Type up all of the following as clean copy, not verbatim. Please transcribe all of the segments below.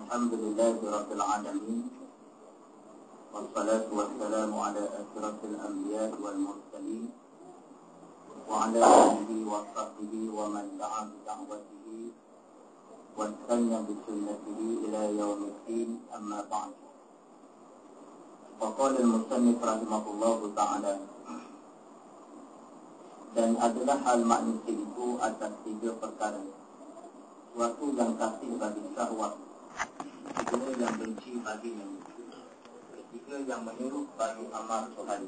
Alhamdulillahi Rabbil Alamin. Wassalatu wassalamu ala asyrafil anbiya wal mursalin wa ala alihi wa sahbihi wa man da'a bi da'watihi wa istanna bi sunnatihi ila yaumiddin, amma ba'd. Wa qala al-musannif rahimahullahu ta'ala, dan adalah hal manusia itu atas tiga perkara: suatu yang kasih bagi syahwat, kedua yang benci baginya, ketiga yang menyuruh bagi amal soleh.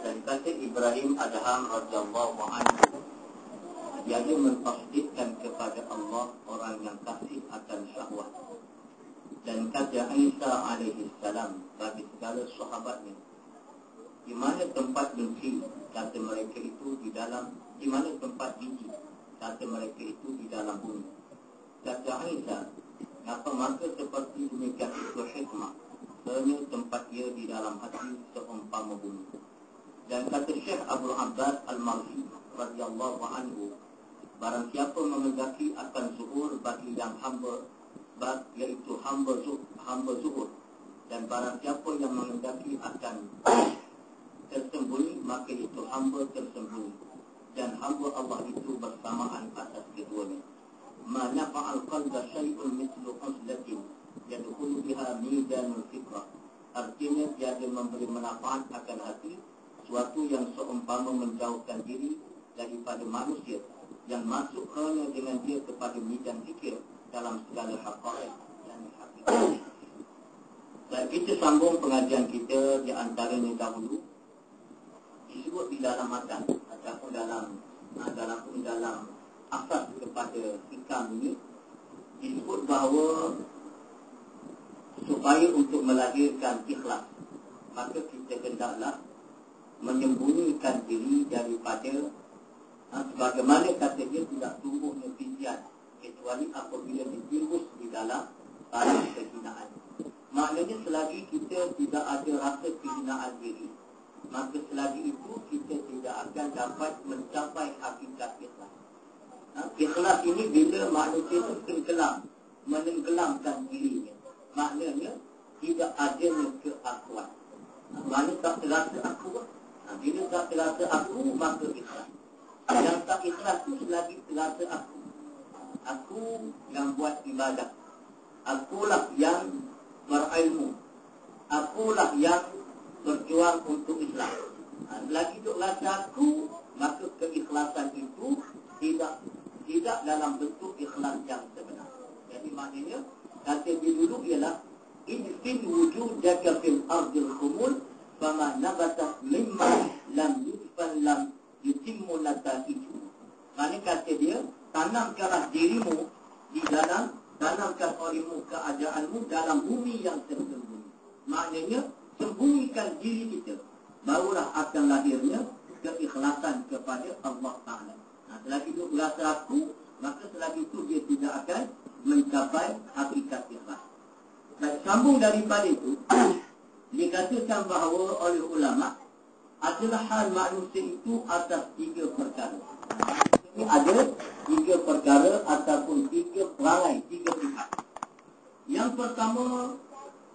Dan kata Ibrahim Adham radhiyallahu anhu, dia mentasdikkan kepada Allah orang yang kasih akan syahwat. Dan kata Isa alaihi salam bagi segala sahabatnya, di mana tempat benci, kata mereka itu di dalam, di mana tempat benci, kata mereka itu di dalam bumi. Kata Isa, apa maka seperti demikian itu hikmah, hanya tempat dia di dalam hati seumpama bumi. Dan kata Syekh Abu Abbas Al-Marsi radhiyallahu anhu, barang siapa mengendaki akan zuhur bagi yang hamba, yaitu hamba zuhur, dan barang siapa yang mengendaki akan tersembunyi, maka itu hamba tersembunyi, dan hamba Allah itu bersamaan atas keduanya. Ma nafa'al qalba syai'un mithlu uzlatin yadkhulu biha midanul fikrah. Artinya tiada memberi manfaat akan hati suatu yang seumpama menjauhkan diri daripada manusia yang masuk hanya dengan dia kepada midan fikir dalam segala haqaiq dan hakikat. Dan kita sambung pengajian kita di antaranya dahulu disebut di dalam matan ataupun dalam asas kepada hikam ini disebut bahawa supaya untuk melahirkan ikhlas, maka kita hendaklah menyembunyikan diri daripada sebagaimana kata dia tidak tumbuhnya bijian kecuali apabila ditimbus di dalam tanah kehinaan. Maknanya selagi kita tidak ada rasa kehinaan diri, maka selagi itu kita tidak akan dapat mencapai hakikat ikhlas. Ikhlas ini bila manusia itu tenggelam, menenggelamkan dirinya, maknanya tidak adanya keakuan. Mana tak terasa aku? Bila tak terasa aku, maka ikhlas. Yang tak ikhlas itu selagi terasa aku. Aku yang buat ibadah, akulah yang berilmu, akulah yang berjuang untuk Islam. Selagi itu rasa aku, maka keikhlasan itu tidak dalam bentuk ikhlas yang sebenar. Jadi maknanya kata dia dulu ialah idfin wujudaka fil ardil khumul fama nabatat mimma lam yudfan lam yutimmu nataitu. Maknanya kata dia, tanamkanlah dirimu di dalam, tanamkan olehmu keadaanmu dalam bumi yang tersembunyi. Maknanya sembunyikan diri kita, barulah akan lahirnya keikhlasan kepada Allah Ta'ala. Selagi itu berasa aku, maka selagi itu dia tidak akan mencapai hakikat ikhlas. Dan sambung daripada itu, dikatakan bahawa oleh ulama adalah hal manusia itu atas tiga perkara. Ini ada tiga perkara ataupun tiga perangai, tiga pihak. Yang pertama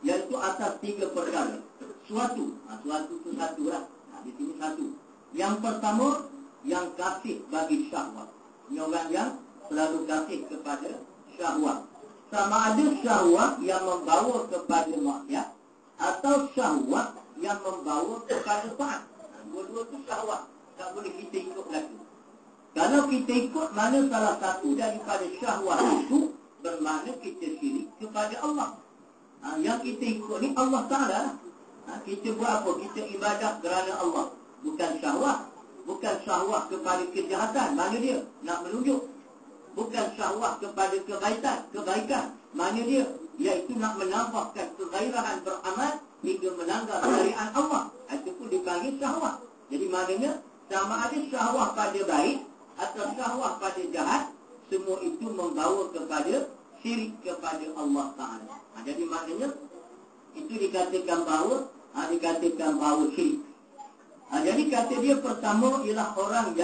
iaitu atas tiga perkara. Suatu itu satu lah. Di sini satu. Yang pertama, yang kasih bagi syahwat. Ini orang yang selalu kasih kepada syahwat. Sama ada syahwat yang membawa kepada maksiat atau syahwat yang membawa kepada taat. Dua-dua itu syahwat. Tak boleh kita ikut lagi. Kalau kita ikut mana salah satu daripada syahwat itu, bermakna kita syirik kepada Allah. Yang kita ikut ni Allah Ta'ala. Kita buat apa? Kita ibadat kerana Allah. Bukan syahwat. Bukan syahwat kepada kejahatan. Mana dia? Nak menunjuk. Bukan syahwat kepada kebaikan. Mana dia? Iaitu nak menambahkan kegairahan beramal hingga melanggar syariat Allah. Itu pun dipanggil syahwat. Jadi maknanya sama ada syahwat pada baik atau syahwat pada jahat, semua itu membawa kepada syirik kepada Allah Ta'ala. Jadi maknanya itu dikatakan bahawa syirik. Jadi kata dia pertama ialah orang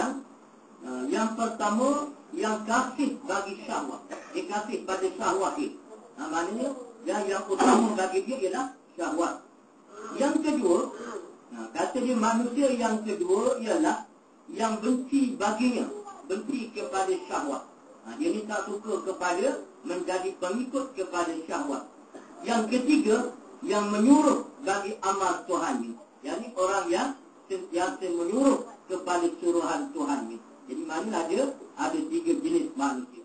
yang pertama yang kasih bagi syahwat. Dia kasih pada syahwat ini. Maknanya yang utama bagi dia ialah syahwat. Yang kedua, kata dia manusia yang kedua ialah yang benci baginya, benci kepada syahwat. Dia ni tak suka kepada menjadi pengikut kepada syahwat. Yang ketiga, yang menyuruh bagi amal Tuhan ni. Yang ni orang yang sentiasa menyuruh kepada suruhan Tuhan ni. Jadi mana ada 3 jenis manusia.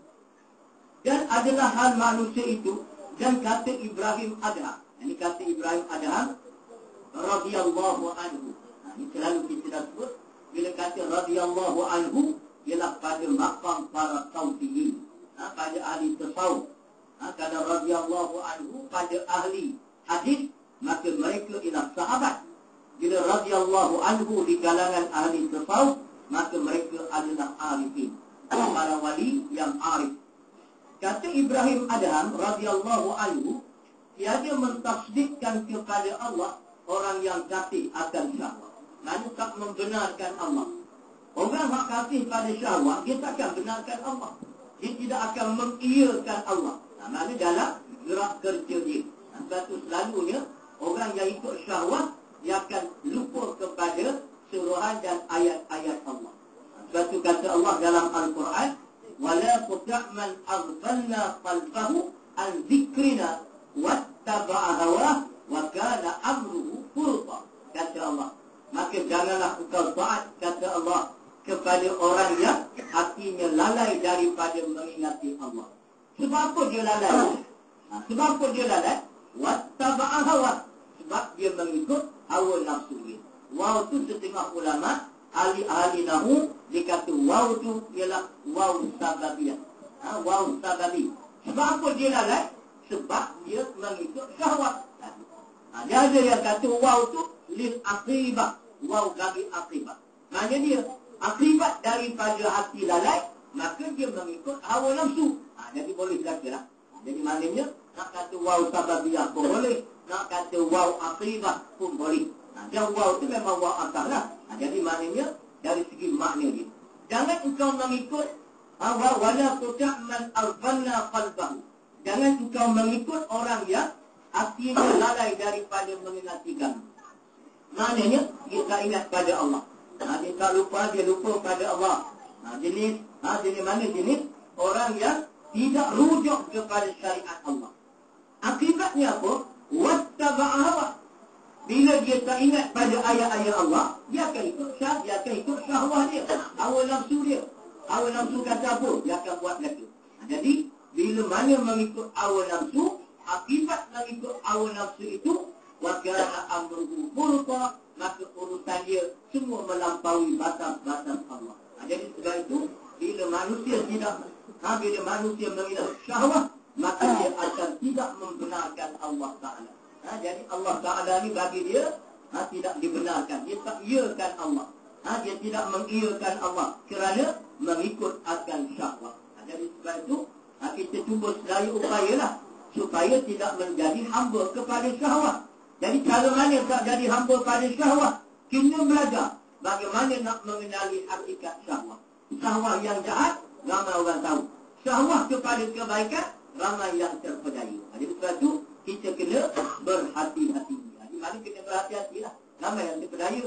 Dan adalah hal manusia itu, dan kata Ibrahim Adham. Ini kata Ibrahim Adham radhiyallahu anhu. Ini selalu kita dah sebut. Bila kata radhiyallahu anhu, ialah pada maqam para tauhid, pada ahli tasawuf. Kalau radhiyallahu anhu pada ahli hadis, maka mereka ialah sahabat. Bila radhiyallahu anhu di kalangan ahli tasawuf, maka mereka adalah arifin, para wali yang arif. Kata Ibrahim Adham radhiyallahu anhu, tiada mentasdikkan kepada Allah orang yang kafir akan syahwat. Maksudnya tak membenarkan Allah. Orang yang kafir pada syahwat, dia takkan benarkan Allah. Dia tidak akan mengiyakan Allah. Maksudnya dalam gerak kerja dia. Sebab itu selalunya orang yang ikut syahwat, dia akan lupa kepada suruhan dan ayat-ayat Allah. Sebab itu kata Allah dalam Al-Quran, وَلَا تُطِعْ مَنْ أَغْفَلْنَا قَلْبَهُ عَنْ ذِكْرِنَا وَاتَّبَعَ هَوَاهُ وَكَانَ أَمْرُهُ فُرُطًا. Kata Allah, maka janganlah engkau taat, kata Allah, kepada orang yang hatinya lalai daripada mengingati Allah. Sebab apa dia lalai? Sebab apa dia lalai? وَاتَّبَعَ هَوَاهُ, sebab dia mengikut hawa nafsu dia. Waw tu setengah ulama ahli nahu dikata waw tu ialah waw sababiyah. Waw sababi. Sebab apa dia lalai? Sebab dia mengikut syahwat. Dia ada yang kata waw tu lil aqibah, waw bagi aqibah. Maknanya dia akibat daripada hati lalai, maka dia mengikut hawa nafsu. Jadi boleh berlakulah. Jadi maknanya nak kata waw sababiyah pun boleh, nak kata waw aqibah pun boleh. Yang waw itu memang waw akal lah. Jadi maknanya dari segi makna dia, jangan engkau mengikut wala tuti' man aghfalna qalbahu. Jangan engkau mengikut orang yang hatinya lalai daripada mengingati kami. Maknanya dia tak ingat pada Allah. Dia tak lupa, dia lupa pada Allah. Jenis mana jenis orang yang tidak rujuk kepada syariat Allah. Akibatnya apa? Wattaba'a hawa. Bila dia tak ingat pada ayat-ayat Allah, dia akan ikut syahwat dia, hawa nafsu dia. Hawa nafsu kata apa? Dia akan buat lagi. Jadi bila mana mengikut hawa nafsu, akibat mengikut hawa nafsu itu, wa kana amruhu furta, maka urusan dia semua melampaui batas-batas Allah. Jadi sebab itu bila manusia mengikut syahwat, maka dia akan tidak membenarkan Allah Ta'ala. Jadi Allah Ta'ala ni bagi dia tidak dibenarkan. Dia tak iakan Allah. Dia tidak mengiyakan Allah kerana mengikut akan syahwat. Jadi sebab itu kita cuba sedaya upayalah supaya tidak menjadi hamba kepada syahwat. Jadi cara mana tak jadi hamba pada syahwat? Kena belajar bagaimana nak mengenali hakikat syahwat. Syahwat yang jahat, ramai orang tahu. Syahwat kepada kebaikan, ramai yang terpedaya. Jadi sebab itu kita kena berhati-hati. Di mana kena berhati-hati lah. Ramai yang terpedaya.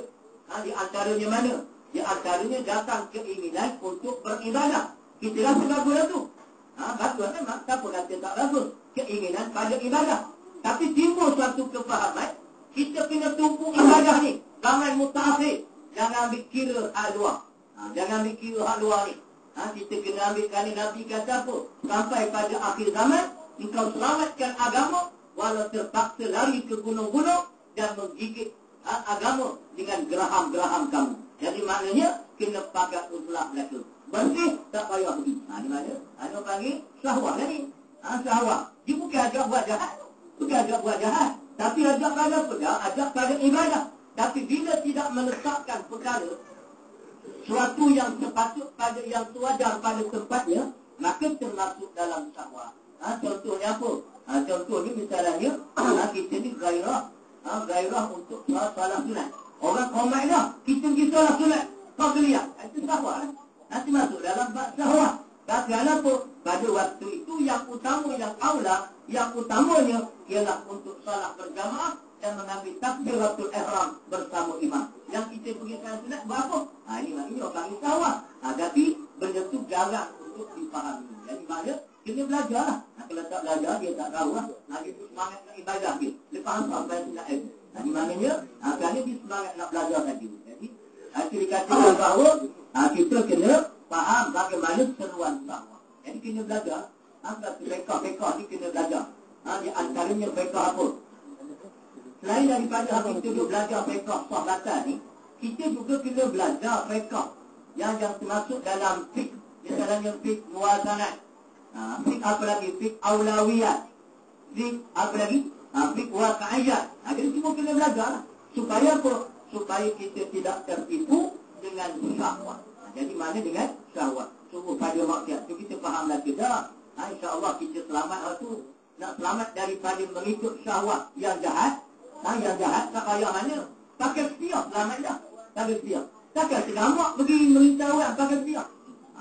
Di antaranya mana? Di antaranya datang keinginan untuk beribadah. Kita rasa bagus lah tu. Bagus memang. Siapa kata tak bagus? Keinginan pada ibadah. Tapi timbul suatu kefahaman, kita kena tumpu ibadah ni. Jangan muta'afir. Jangan ambil kira hal luar. Jangan ambil kira hal luar ni. Kita kena ambil kali Nabi kata apa? Sampai pada akhir zaman, engkau selamatkan agama walau terpaksa lari ke gunung-gunung dan menggigit agama dengan geraham-geraham kamu. Jadi maknanya kena pakai usulah belaka. Bersih tak payah pergi. Di mana? Ada panggil syahwat lah ni. Syahwat. Dia bukan ajak buat jahat. Bukan ajak buat jahat. Tapi ajak pada apa? Ajak pada ibadah. Tapi bila tidak meletakkan perkara suatu yang sepatut pada yang sewajar pada tempatnya, maka termasuk dalam syahwat. Contohnya apa? Contohnya misalnya kita ni gairah untuk salah sunat. Orang komai dah, kita pergi salah sunat, kau geliat. Itu syahwat lah. Nanti masuk dalam bab syahwat. Tapi kenapa? Pada waktu itu yang utama, yang aula Yang utamanya ialah untuk salat berjamaah dan mengambil takbiratul ihram bersama imam. Yang kita pergi sunat berapa? Ini maknanya orang syahwat. Tapi benda tu jarang untuk dipahami. Jadi mana kena belajar lah. Kalau tak belajar dia tak tahu lah. Dia semangat nak ibadah dia. Lepas sampai sunat ilmu. Jadi maknanya kerana dia semangat nak belajar tadi. Jadi dikatakan bahawa kita kena faham bagaimana seruan syahwat. Jadi kena belajar. Fiqh ni kena belajar. Di antaranya fiqh apa? Selain daripada kita duduk belajar fiqh sahabatan ni, kita juga kena belajar fiqh yang termasuk dalam fiqh. Misalnya fiqh muwazanat. Fiqh apa lagi? Fiqh aulawiyat. Fiqh apa lagi? Fiqh waqi'iyat. Jadi semua kena belajar. Supaya apa? Supaya kita tidak tertipu dengan syahwat. Jadi mana dengan syahwat? Sungguh pada maksiat. So kita fahamlah kita. InsyaAllah kita selamat hal tu. Nak selamat daripada mengikut syahwat yang jahat. Yang jahat tak payah mana. Pakai setia, selamat dah. Pakai setia. Takkan segamak pergi beritahu orang pakai setia.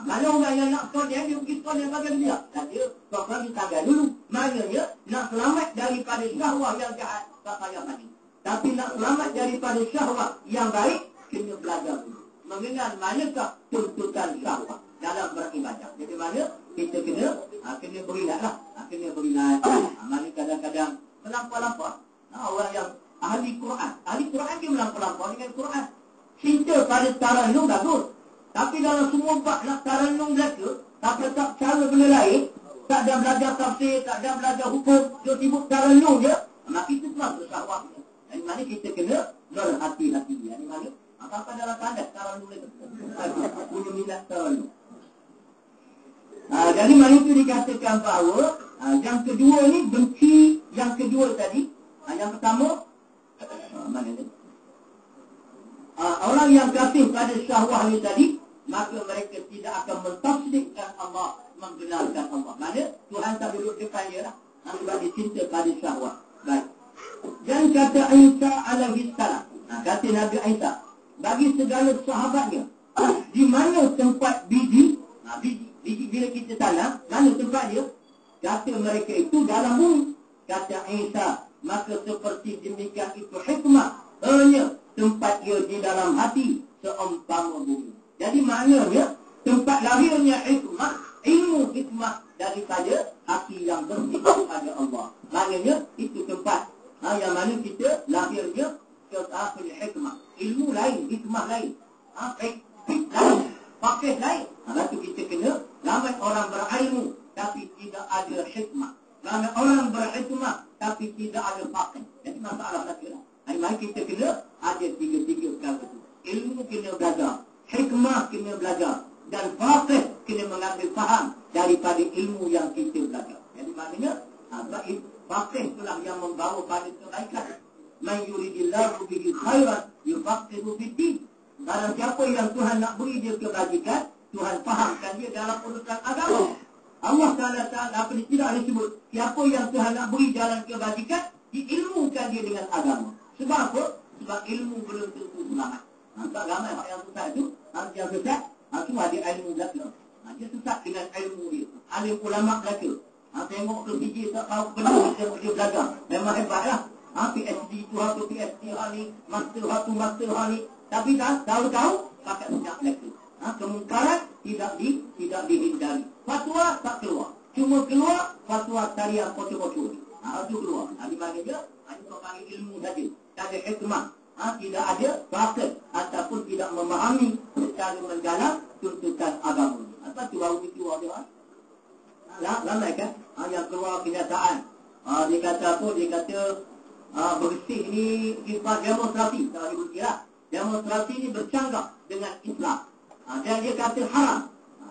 Mana orang yang nak sekolah dia pergi sekolah yang pakai setia. Dan dia kau ditanggal dulu. Maknanya nak selamat daripada syahwat yang jahat tak payah mana. Tapi nak selamat daripada syahwat yang baik, kena belajar dulu. Mengenal manakah tuntutan syahwat dalam beribadah. Jadi mana kita kena beringat lah. Kena beringat. Mana kadang-kadang melampau-lampau. Orang yang ahli Quran. Ahli Quran dia melampau-lampau dengan Quran. Cinta pada taranum bagus. Tapi dalam semua bab nak taranum belaka, tak tak cara benda lain, tak ada belajar tafsir, tak ada belajar hukum, dia sibuk taranum je, maka itu termasuk syahwat. Dari mana kita kena berhati-hati. Dari mana? Apa dalam tanda taranum itu. Punya minat taranum. Jadi mana itu dikatakan bahawa yang kedua ni benci yang kedua tadi. Yang pertama mana ni? Orang yang kafir pada syahwat ni tadi, maka mereka tidak akan mentasdikkan Allah, membenarkan Allah. Mana Tuhan tak duduk depan dia lah. Sebab dia cinta pada syahwat. Baik. Dan kata Isa alaihi salam, kata Nabi Isa, bagi segala sahabatnya, di mana tempat biji, biji bila kita tanam, mana tempat dia? Kata mereka itu dalam bumi. Kata Isa, maka seperti demikian itu hikmah, hanya tempat dia di dalam hati seumpama bumi. Jadi maknanya tempat lahirnya hikmah, ilmu hikmah daripada hati yang bersih kepada Allah. Maknanya itu tempat yang mana kita lahirnya ke akhir hikmah. Ilmu lain, hikmah lain. Fiqh lain, fakih lain. Lalu kita kena ramai orang berilmu tapi tidak ada hikmah. Ramai orang berhikmah tapi tidak ada fakih. Jadi masalah lagi lah. Mari kita kena ada tiga-tiga perkara itu. Ilmu kena belajar, hikmah kena belajar, dan fakih kena mengambil faham daripada ilmu yang kita belajar. Jadi maknanya fakih itulah yang membawa pada kebaikan. Man yuridillahu bihi khairan yufaqihu fid-din. Barang siapa yang Tuhan nak beri dia kebajikan, Tuhan fahamkan dia dalam urusan agama. Allah Ta'ala apa dia tidak ada sebut. Siapa yang Tuhan nak beri jalan kebajikan, diilmukan dia dengan agama. Sebab apa? Sebab ilmu belum tentu selamat. Tak ramai orang yang sesat itu. Yang sesat, itu ada ilmu belaka. Dia sesat dengan ilmu dia. Alim ulama belaka. Tengok ke biji tak tahu benar dia belajar. Memang hebatlah. PhD itu satu PhD hari, master master hari. Tapi tak tahu-tahu pakai sejak belaka. Kemungkaran tidak dihindari. Fatwa tak keluar. Cuma keluar fatwa tarian kotor-kotor. Itu keluar. Di mana dia? Itu panggil ilmu saja. Tak ada hikmah. Tidak ada fakir. Ataupun tidak memahami secara mendalam tuntutan agama. Apa tu baru itu orang? Lama kan? Yang keluar kenyataan. Dia kata apa? Dia kata bersih ni sifat demonstrasi. Kalau dia berkira. Demonstrasi ni bercanggah dengan Islam. Dan dia kata haram.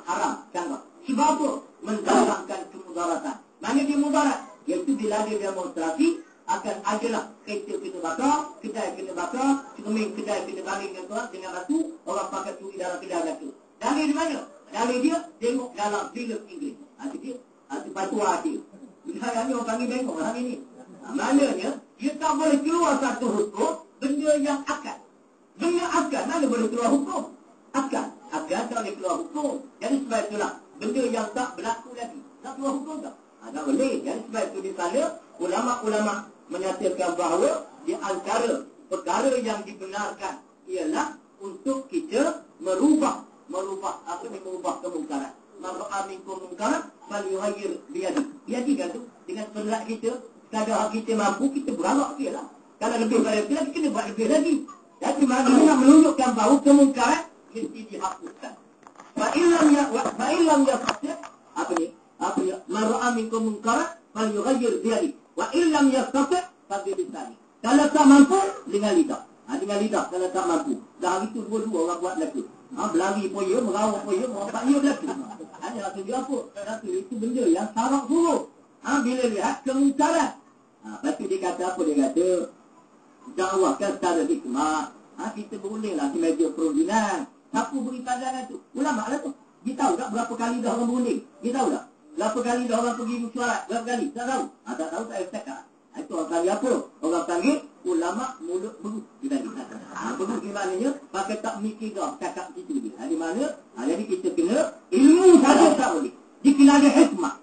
Haram, canggah. Sebab apa? Mendatangkan kemudaratan. Mana dia mudarat? Iaitu bila dia demonstrasi, akan adalah kereta kena bakar, kedai kena bakar, cermin kedai kena baling dengan batu, orang pakai curi dalam kedai batu. Dalil di mana? Dalil dia tengok dalam film Inggeris. Itu dia. Itu fatwa dia. Misalnya orang panggil bengok hari ini. Maknanya, dia tak boleh keluar satu hukum, benda yang akad. Benda akad, mana boleh keluar hukum? Akad tak boleh keluar hukum. Jadi sebab itulah, benda yang tak berlaku lagi. Tak keluar hukum tak? Tak boleh. Jadi sebab itu di sana ulama-ulama menyatakan bahawa di antara perkara yang dibenarkan ialah untuk kita merubah kemungkaran. Maka aminkum mungkaran falyughayyir biyadi kan tu dengan perak kita. Kalau kita mampu kita berawak dia lah. Kalau lebih daripada itu lagi kena buat lebih lagi. Jadi maknanya nak menunjukkan bahawa kemungkaran mesti dihapuskan. Fa'ilam yastati' apa ni? Mara'a minkum mungkaran falyughayyir biyadi. Wa illam yastati' fabilisani. Kalau tak mampu dengan lidah. Dengan lidah kalau tak mampu. Dah itu dua-dua orang buat lagu. Berlari pun ya, merawak pun ya, merawak ya berlaku. Hanya nak tunjuk apa? Satu itu benda yang syarak suruh. Bila lihat kemungkaran. Lepas tu dia kata apa? Dia kata dakwahkan secara hikmah. Kita berundinglah di meja perundingan. Siapa beri pandangan tu? Ulama lah tu. Dia tahu tak berapa kali dah orang berunding? Dia tahu tak? Berapa kali dah orang pergi mesyuarat? Berapa kali? Tak tahu. Tak tahu tak payah cakap. Itu orang panggil apa? Orang panggil ulama mulut beru. Kita kata. Beru di maknanya pakai tak mikir dah cakap situ dia. Di mana? Jadi kita kena ilmu saja tak boleh. Dia kena ada hikmah.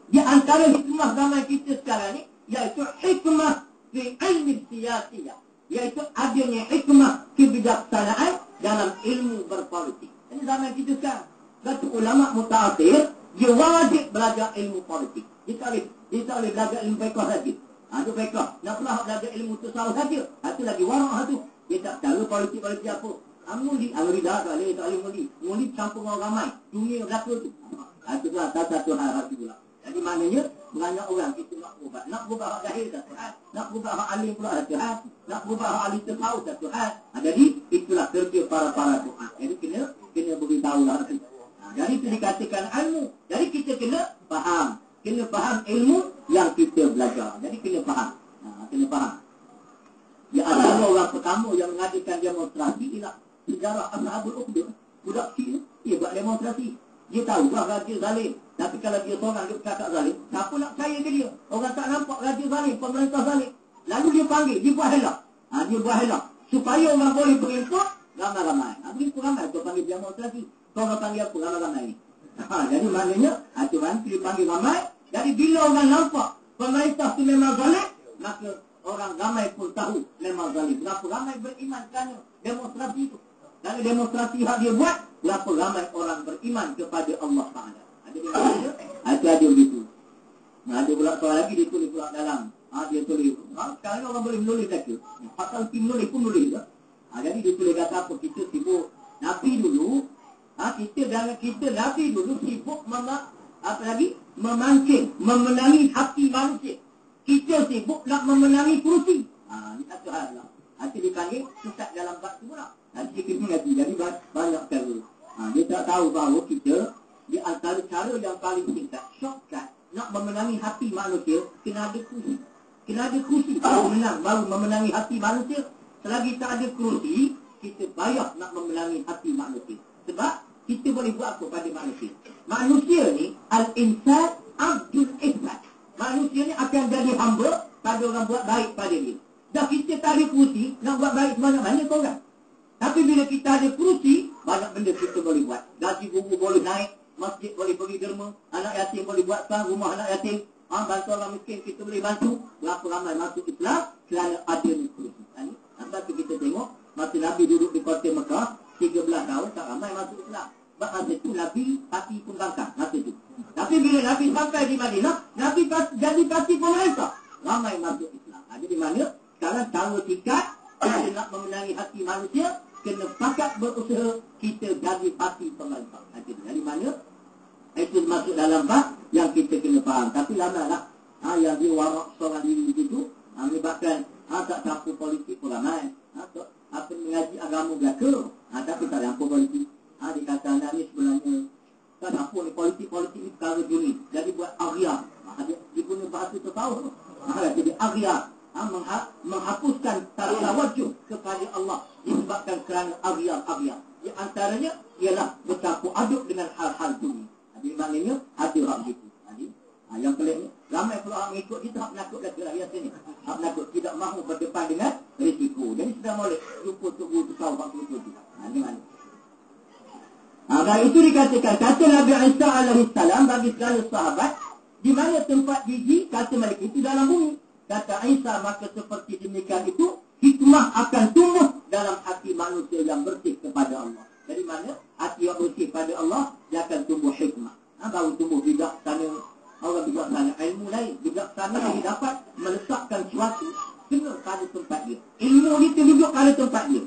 Di antara hikmah zaman kita sekarang ni iaitu hikmah fi ilmi siyasiyah. Iaitu adanya hikmah kebijaksanaan dalam ilmu berpolitik. Ini zaman kita sekarang. Satu ulama mutaakhir dia wajib belajar ilmu politik. Dia tak boleh belajar ilmu fiqh saja. Itu fiqh. Nak pula belajar ilmu tasawuf saja. Itu lagi warak tu. Dia tak tahu politik-politik apa. Muli dah tak boleh muli campur orang ramai. Dunia berlaku tu. Itu lah satu hal pula. Jadi maknanya banyak orang kita nak ubah. Nak ubah hak zahir satu hal. Nak ubah hak alim pula satu hal. Nak ubah hak ahli tasawuf satu hal. Jadi itulah kerja para doa. Jadi kena beritahu lah. Jadi itu dikatakan ilmu. Jadi kita kena faham. Kena faham ilmu yang kita belajar. Jadi kena faham. Kena faham. Dia adalah orang pertama yang mengadakan demonstrasi ialah sejarah Ashabul Ukhdud. Budak kecil dia buat demonstrasi. Dia tahu bah raja zalim. Tapi kalau dia seorang dia cakap zalim, siapa nak percaya ke dia? Orang tak nampak raja zalim, pemerintah zalim. Lalu dia panggil, dia buat helak. Dia buat helak. Supaya orang boleh berimput ramai-ramai. Berimput ramai. Dia panggil demonstrasi. Orang panggil apa? Ramai-ramai ni. Jadi maknanya, dia panggil ramai. Jadi bila orang nampak pemerintah tu memang zalim, maka orang ramai pun tahu memang zalim. Berapa ramai beriman kerana demonstrasi itu. Kalau demonstrasi hak dia buat, berapa ramai orang beriman kepada Allah Taala. Ada begitu. Ada pula soal lagi dia tulis pula dalam. Dia tulis. Sekarang orang boleh menulis lagi. Pasal menulis pun nulis. Jadi dia tulis kata apa? Kita sibuk Nabi dulu. Kita Nabi dulu sibuk memancing, memenangi hati manusia. Kita sibuk nak memenangi kursi. Ini satu hal lah. Nanti dipanggil sesat dalam bab tu pula. Nanti kita mengerti. Jadi banyak cara. Dia tak tahu bahawa kita di antara cara yang paling singkat, shortcut, nak memenangi hati manusia, kena ada kursi. Kena ada kursi baru memenangi hati manusia. Selagi tak ada kursi, kita payah nak memenangi hati manusia. Sebab kita boleh buat apa pada manusia? Manusia ni, al-insan abdul ihsan. Manusia ni akan jadi hamba pada orang buat baik pada dia. Dah kita tak ada kursi, nak buat baik mana-mana korang. Tapi bila kita ada kursi, banyak benda kita boleh buat. Gaji guru boleh naik, masjid boleh pergi derma, anak yatim boleh buat rumah anak yatim, bantu orang miskin kita boleh bantu. Berapa ramai masuk Islam kerana ada kursi. Sebab tu kita tengok masa Nabi duduk di kota Mekah 13 tahun tak ramai masuk Islam. Sebab masa tu Nabi parti pun bangkang masa tu. Tapi bila Nabi sampai di Madinah, Nabi jadi parti pemerintah, ramai masuk Islam. Jadi mana sekarang cara tingkat kita nak memenangi hati manusia, kena pakat berusaha kita jadi parti pemerintah. Jadi mana itu masuk dalam bab yang kita kena faham. Tapi lama-lama yang dia warak seorang diri begitu, menyebabkan tak campur politik pun ramai. Apa mengaji agama belaka, tapi tak campur politik. Dia kata anak ni sebenarnya tak campur ni politik ni perkara dunia. Jadi buat agya. Dia guna bahasa tertahu. Jadi agya. Menghapuskan tawajuh kepada Allah disebabkan kerana agya. Di antaranya ialah bercampur aduk dengan hal-hal dunia. Jadi maknanya ada hak begitu. Yang peliknya, ramai pula orang mengikut kita hak menakut kata rakyat sini. Hak menakut tidak mahu berdepan dengan risiko. Jadi sudah boleh jumpa tubuh tu tahu hak begitu. Ini mana? Dan itu dikatakan kata Nabi Isa alaihi salam bagi segala sahabat, Di mana tempat gigi? Kata mereka itu dalam bumi. Kata Isa, maka seperti demikian itu, hikmah akan tumbuh dalam hati manusia yang bersih kepada Allah. Dari mana? Hati yang bersih pada Allah, dia akan tumbuh hikmah. Baru tumbuh bijaksana. Orang bijaksana ilmu lain. Bijaksana yang dapat meletakkan sesuatu kena pada tempat dia. Ilmu ni terwujud pada tempat dia.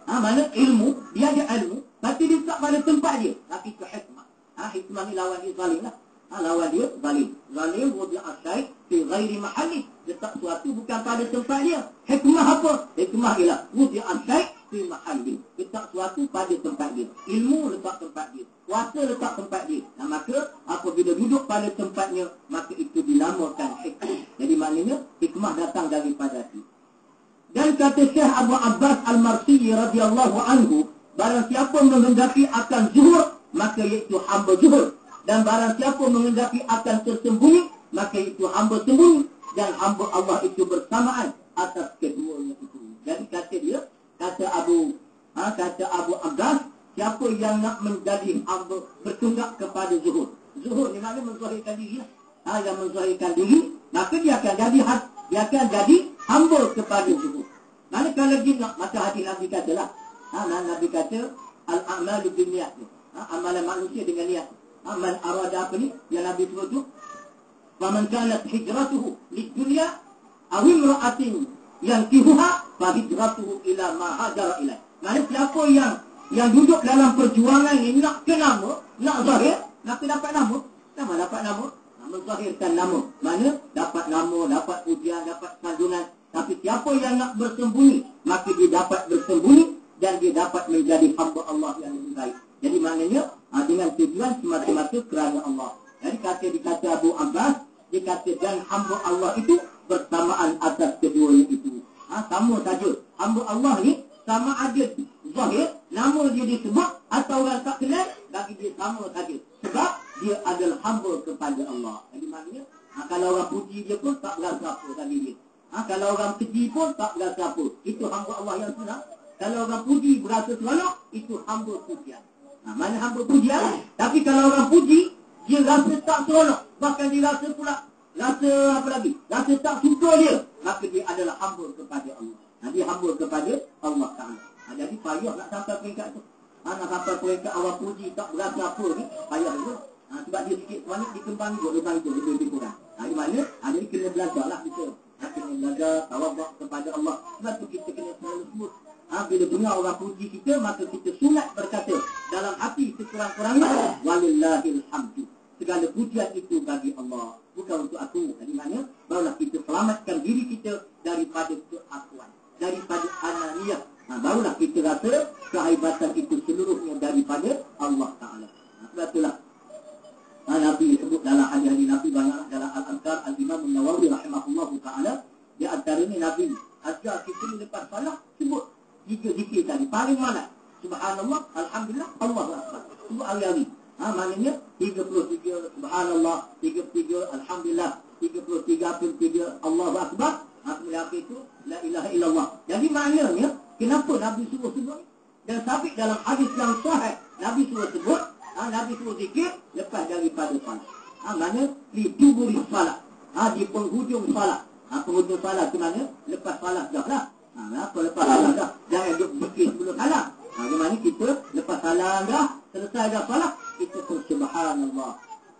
Mana ilmu, dia ada ilmu, tapi dia tak pada tempat dia. Tapi itu hikmah. Hikmah ni lawan dia zalim lah. Lawan dia zalim. Zalim wudi'a syai' fi ghairi mahalli. Letak sesuatu bukan pada tempat dia. Hikmah apa? Hikmah ialah wudi'a syai' fi mahalli. Letak sesuatu pada tempat dia. Ilmu letak tempat dia. Kuasa letak tempat dia. Maka apabila duduk pada tempatnya, maka itu dinamakan hikmah. Jadi maknanya hikmah datang daripada hati. Dan kata Syekh Abu Abbas Al-Marsiyi radhiyallahu anhu, barang siapa menghendaki akan zuhur, maka iaitu hamba zuhur. Dan barang siapa menghendaki akan tersembunyi, maka itu hamba sembunyi. Dan hamba Allah itu bersamaan atas keduanya itu. Jadi kata dia, kata Abu Abbas, siapa yang nak menjadi hamba bertunggak kepada zuhur. Zuhur ni maknanya menzahirkan diri. Yang menzahirkan diri, maka dia akan jadi hamba kepada zuhur. Manakala dia nak, maka hati Nabi katalah, Nabi kata, al-a'malu binniyat. Amalan manusia dengan niat. Man arada apa ni? Yang Nabi sebut tu, faman kanat hijratuhu lid-dunya aw imra'atin yankihuha fa hijratuhu ila ma hajara ilaih. Maksudnya siapa yang duduk dalam perjuangan ini nak ke nama, nak zahir, nak dapat nama, dapat nama, menzahirkan nama. Mana dapat nama, dapat pujian, dapat sanjungan. Tapi siapa yang nak bersembunyi, maka dia dapat bersembunyi dan dia dapat menjadi hamba Allah yang lebih baik. Jadi maknanya dengan tujuan semata-mata kerana Allah. Jadi dikata Abu Abbas, dikata dan hamba Allah itu bersamaan atas keduanya itu. Sama saja. Hamba Allah ni sama ada zahir, nama dia disebut atau orang tak kenal, bagi dia sama saja. Sebab dia adalah hamba kepada Allah. Jadi maknanya kalau orang puji dia pun tak berasa apa bagi dia. Kalau orang keji pun tak berasa apa. Itu hamba Allah yang senang. Kalau orang puji berasa seronok, itu hamba pujian. Mana hamba pujian? Tapi kalau orang puji, dia rasa tak seronok. Bahkan dia rasa pula, rasa apa lagi? Rasa tak suka dia. Maka dia adalah hamba kepada Allah. Dia hamba kepada Allah Ta'ala. Jadi payah nak sampai peringkat tu. Nak sampai peringkat orang puji tak berasa apa ni, payah juga. Sebab dia sikit sebanyak dikembang juga lubang itu lebih kurang. Di mana? Jadi kena belajar lah kita. Kena belajar tawabak kepada Allah. Sebab tu kita kena selalu sebut. Bila dengar orang puji kita, maka kita sunat berkata dalam hati sekurang-kurangnya, walillahil hamdu. Segala pujian itu bagi Allah, bukan untuk aku. Jadi mana? Barulah kita selamatkan diri kita daripada keakuan, daripada ananiyah. Barulah kita rasa kehebatan itu seluruhnya daripada Allah Ta'ala. Sebab itulah Nabi sebut dalam hadis-hadis Nabi banyak dalam Al-Adhkar Al-Imam An-Nawawi rahimahullahu ta'ala. Di antaranya Nabi ajar kita ni lepas salah sebut 3 zikir tadi. Paling mana? Subhanallah, Alhamdulillah, Allahu Akbar. Sebut hari-hari. Maknanya 33 Subhanallah, 33 Alhamdulillah, 33 Allahu Akbar. Kemudian itu La ilaha illallah. Jadi maknanya kenapa Nabi suruh sebut? Dan sabit dalam hadis yang sahih, Nabi suruh sebut, Nabi suruh zikir lepas daripada salat. Maknanya di duburi salat. Di penghujung salat. Penghujung salat itu maknanya lepas salat dah lah. Apa lepas salat dah? Jangan duduk zikir sebelum salat. Bagaimana kita lepas salat dah, selesai dah salat, kita pun subhanallah,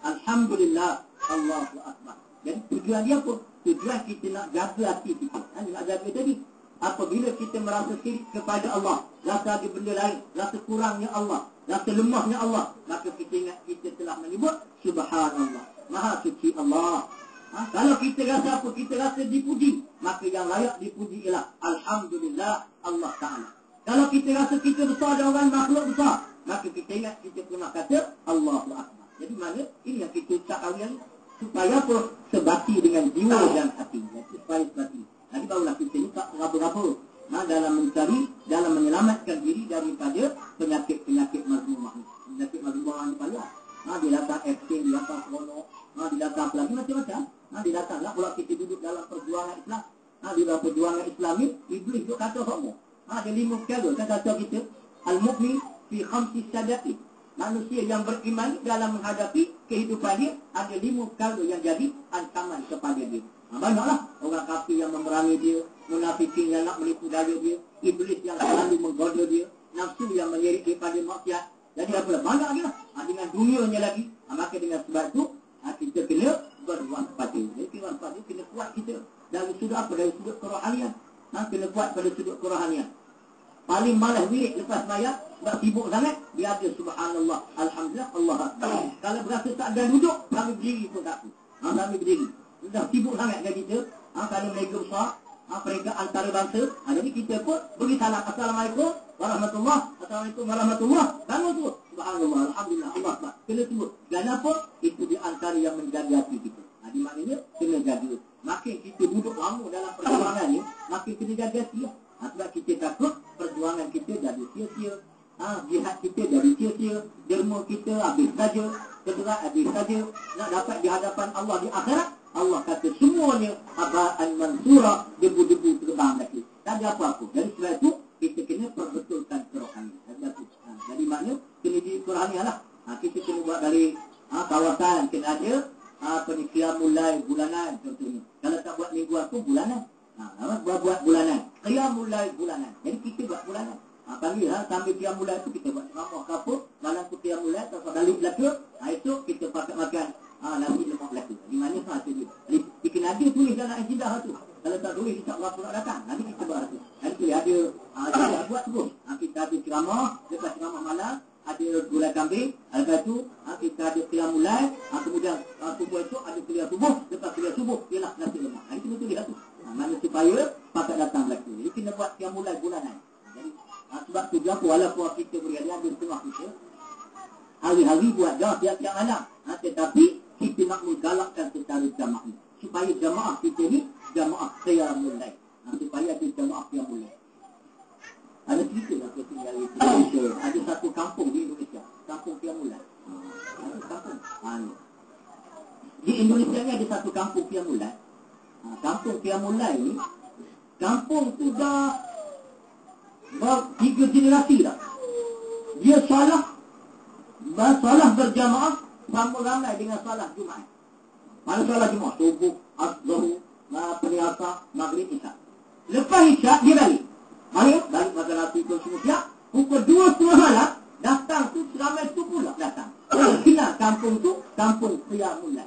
alhamdulillah, Allahu Akbar. Jadi tujuan dia apa? Tujuan kita nak jaga hati kita. Nak jaga tadi. Apabila kita merasa sirik kepada Allah, rasa ada benda lain, rasa kurangnya Allah, rasa lemahnya Allah, maka kita ingat kita telah menyebut subhanallah, maha suci Allah. Kalau kita rasa apa? Kita rasa dipuji, maka yang layak dipuji ialah alhamdulillah Allah Ta'ala. Kalau kita rasa kita besar dan orang makhluk besar, maka kita ingat kita pernah kata Allahu Akbar. Jadi mana? Ini yang kita ucap hari-hari. Supaya apa? Sebati dengan jiwa dan hati. Supaya sebati. Jadi barulah kita ni tak raba-raba dalam mencari, dalam menyelamatkan diri daripada penyakit-penyakit mazmumah ni. Penyakit mazmumah ni payah. Dia datang acting, dia datang seronok, dia datang apa lagi macam-macam. Dia datang lah pula kita duduk dalam perjuangan Islam. Di dalam perjuangan Islam ni, Iblis duk kata semua. Ada 5 perkara kan kata kita. Al-mu'min fi khamsi sadaqi. Manusia yang beriman dalam menghadapi kehidupan dia, ada 5 perkara yang jadi ancaman kepada dia. Banyaklah orang kafir yang memerangi dia, munafikin yang nak menipu daya dia, iblis yang selalu menggoda dia, nafsu yang menyerik daripada maksiat. Jadi apalah, banyak lagi lah. Dengan dunianya lagi. Maka dengan sebab itu, kita kena berwaspada. Jadi berwaspada kena kuat kita. Dari sudut apa? Dari sudut kerohanian. Kena kuat pada sudut kerohanian. Paling malas wirid lepas bayar, tak sibuk sangat, dia ada subhanallah, alhamdulillah, Allah Akbar. Kalau berasa tak ada duduk, kami berdiri pun tak apa. Kami berdiri. Dah sibuk sangat dengan kita. Kalau mereka besar, mereka antara bangsa. Jadi kita pun beri salam. Assalamualaikum warahmatullahi wabarakatuh. Assalamualaikum warahmatullahi wabarakatuh. Kamu tu, subhanallah, alhamdulillah, Allah Akbar. Kena sebut. Kenapa? Itu di antara yang menjaga hati kita. Di maknanya, kena jaga. Makin kita duduk lama dalam perjuangan ni, makin kena jaga hati. Sebab kita takut perjuangan kita jadi sia-sia. Jihad kita jadi sia-sia. Derma kita habis saja. Keberat habis saja. Nak dapat di hadapan Allah di akhirat, Allah kata semuanya aba'an mansura, debu-debu terbang lagi. Tak ada apa-apa. Jadi sebab itu kita kena perbetulkan kerohanian. Jadi maknanya kena di kerohanian lah. Kita kena buat dari kawasan. Kena ada qiyamul-lail bulanan contohnya. Kalau tak buat mingguan pun bulanan. Buat bulanan. Qiyamul-lail bulanan. Jadi kita buat bulanan. Pagi sambil qiyamul-lail itu kita buat ceramah ke apa. Malam tu qiyamul-lail atau balik belaka. Esok kita pakai makan nasi lemak belaka. Di mana tu dia. Jadi ada tulis dalam ajidah tu. Kalau tak tulis insya-Allah pun nak datang. Nanti kita buat tu. Nanti ada kita buat terus. Kita ada ceramah, lepas ceramah malam ada gulai kambing, lepas tu kita ada qiyamul-lail, kemudian subuh itu ada kuliah subuh, lepas kuliah subuh ialah nasi lemak. Itu betul dia tu. Mana supaya pakat datang belaka. Jadi kena buat qiyamul-lail bulanan. Jadi sebab tu dia walaupun kita berada di tengah kita hari-hari buat dah tiap-tiap malam. Tetapi kita nak menggalakkan secara jamaah supaya jamaah kita ni jamaah qiyamul-lail. Supaya ada jamaah qiyamul-lail. Ada cerita lah kita tinggal di Indonesia. Ada satu kampung di Indonesia, kampung qiyamul-lail. Ada kampung. Di Indonesia ni ada satu kampung qiyamul-lail. Kampung qiyamul-lail ni, kampung tu dah 3 generasi dah. Dia salah berjamaah sama ramai dengan salah Jumaat. Mana salah Jumaat? Subuh, Zuhur, Asar, Maghrib, Isyak. Lepas Isyak dia balik. Balik makan nasi tu semua siap. Pukul 2.30 malam datang tu ramai tu pula datang. Kenal kampung tu kampung qiyamul-lail.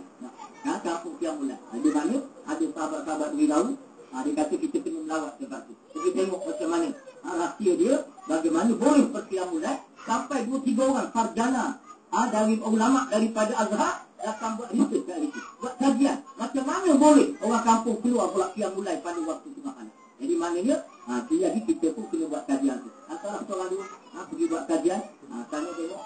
Kampung qiyamul-lail. Di mana ada sahabat-sahabat beritahu, dia kata kita kena melawat tempat tu. Kita tengok macam mana rahsia dia, bagaimana boleh berqiyamul-lail sampai 2-3 orang sarjana dari ulama daripada Azhar datang buat research kat situ. Buat kajian macam mana boleh orang kampung keluar pula qiyamul-lail pada waktu tengah malam. Jadi maknanya jadi kita pun kena buat kajian tu. Antara seorang dulu pergi buat kajian, tanya tengok.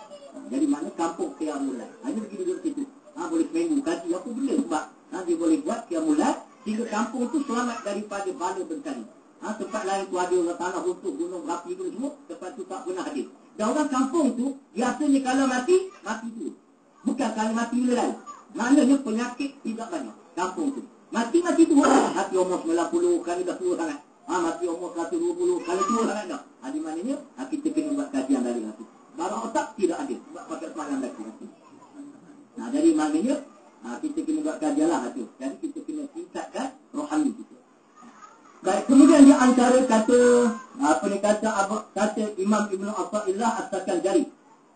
Jadi mana kampung qiyamul-lail. Ini pergi duduk situ. Boleh seminggu kaji apa benda sebab dia boleh buat qiyamul-lail sehingga kampung tu selamat daripada bala bencana. Tempat lain tu ada orang tanah runtuh, gunung berapi pun semua, tempat tu tak pernah ada. Dan orang kampung tu biasanya kalau mati tu. Bukan kalau mati bila lain. Maknanya penyakit tidak banyak kampung tu. Mati tu hati umur 90 kali dah tua sangat. Mati umur 120 kali tua sangat dah. Di maknanya kita kena buat kajian dari hati. Barang otak tidak ada sebab pakai semalam lagi. Jadi maknanya kita kena buat kajian lah hati. Jadi kita kena tingkatkan rohani kita. Baik, kemudian di antara kata Imam Ibn Athaillah As-Sakanjari,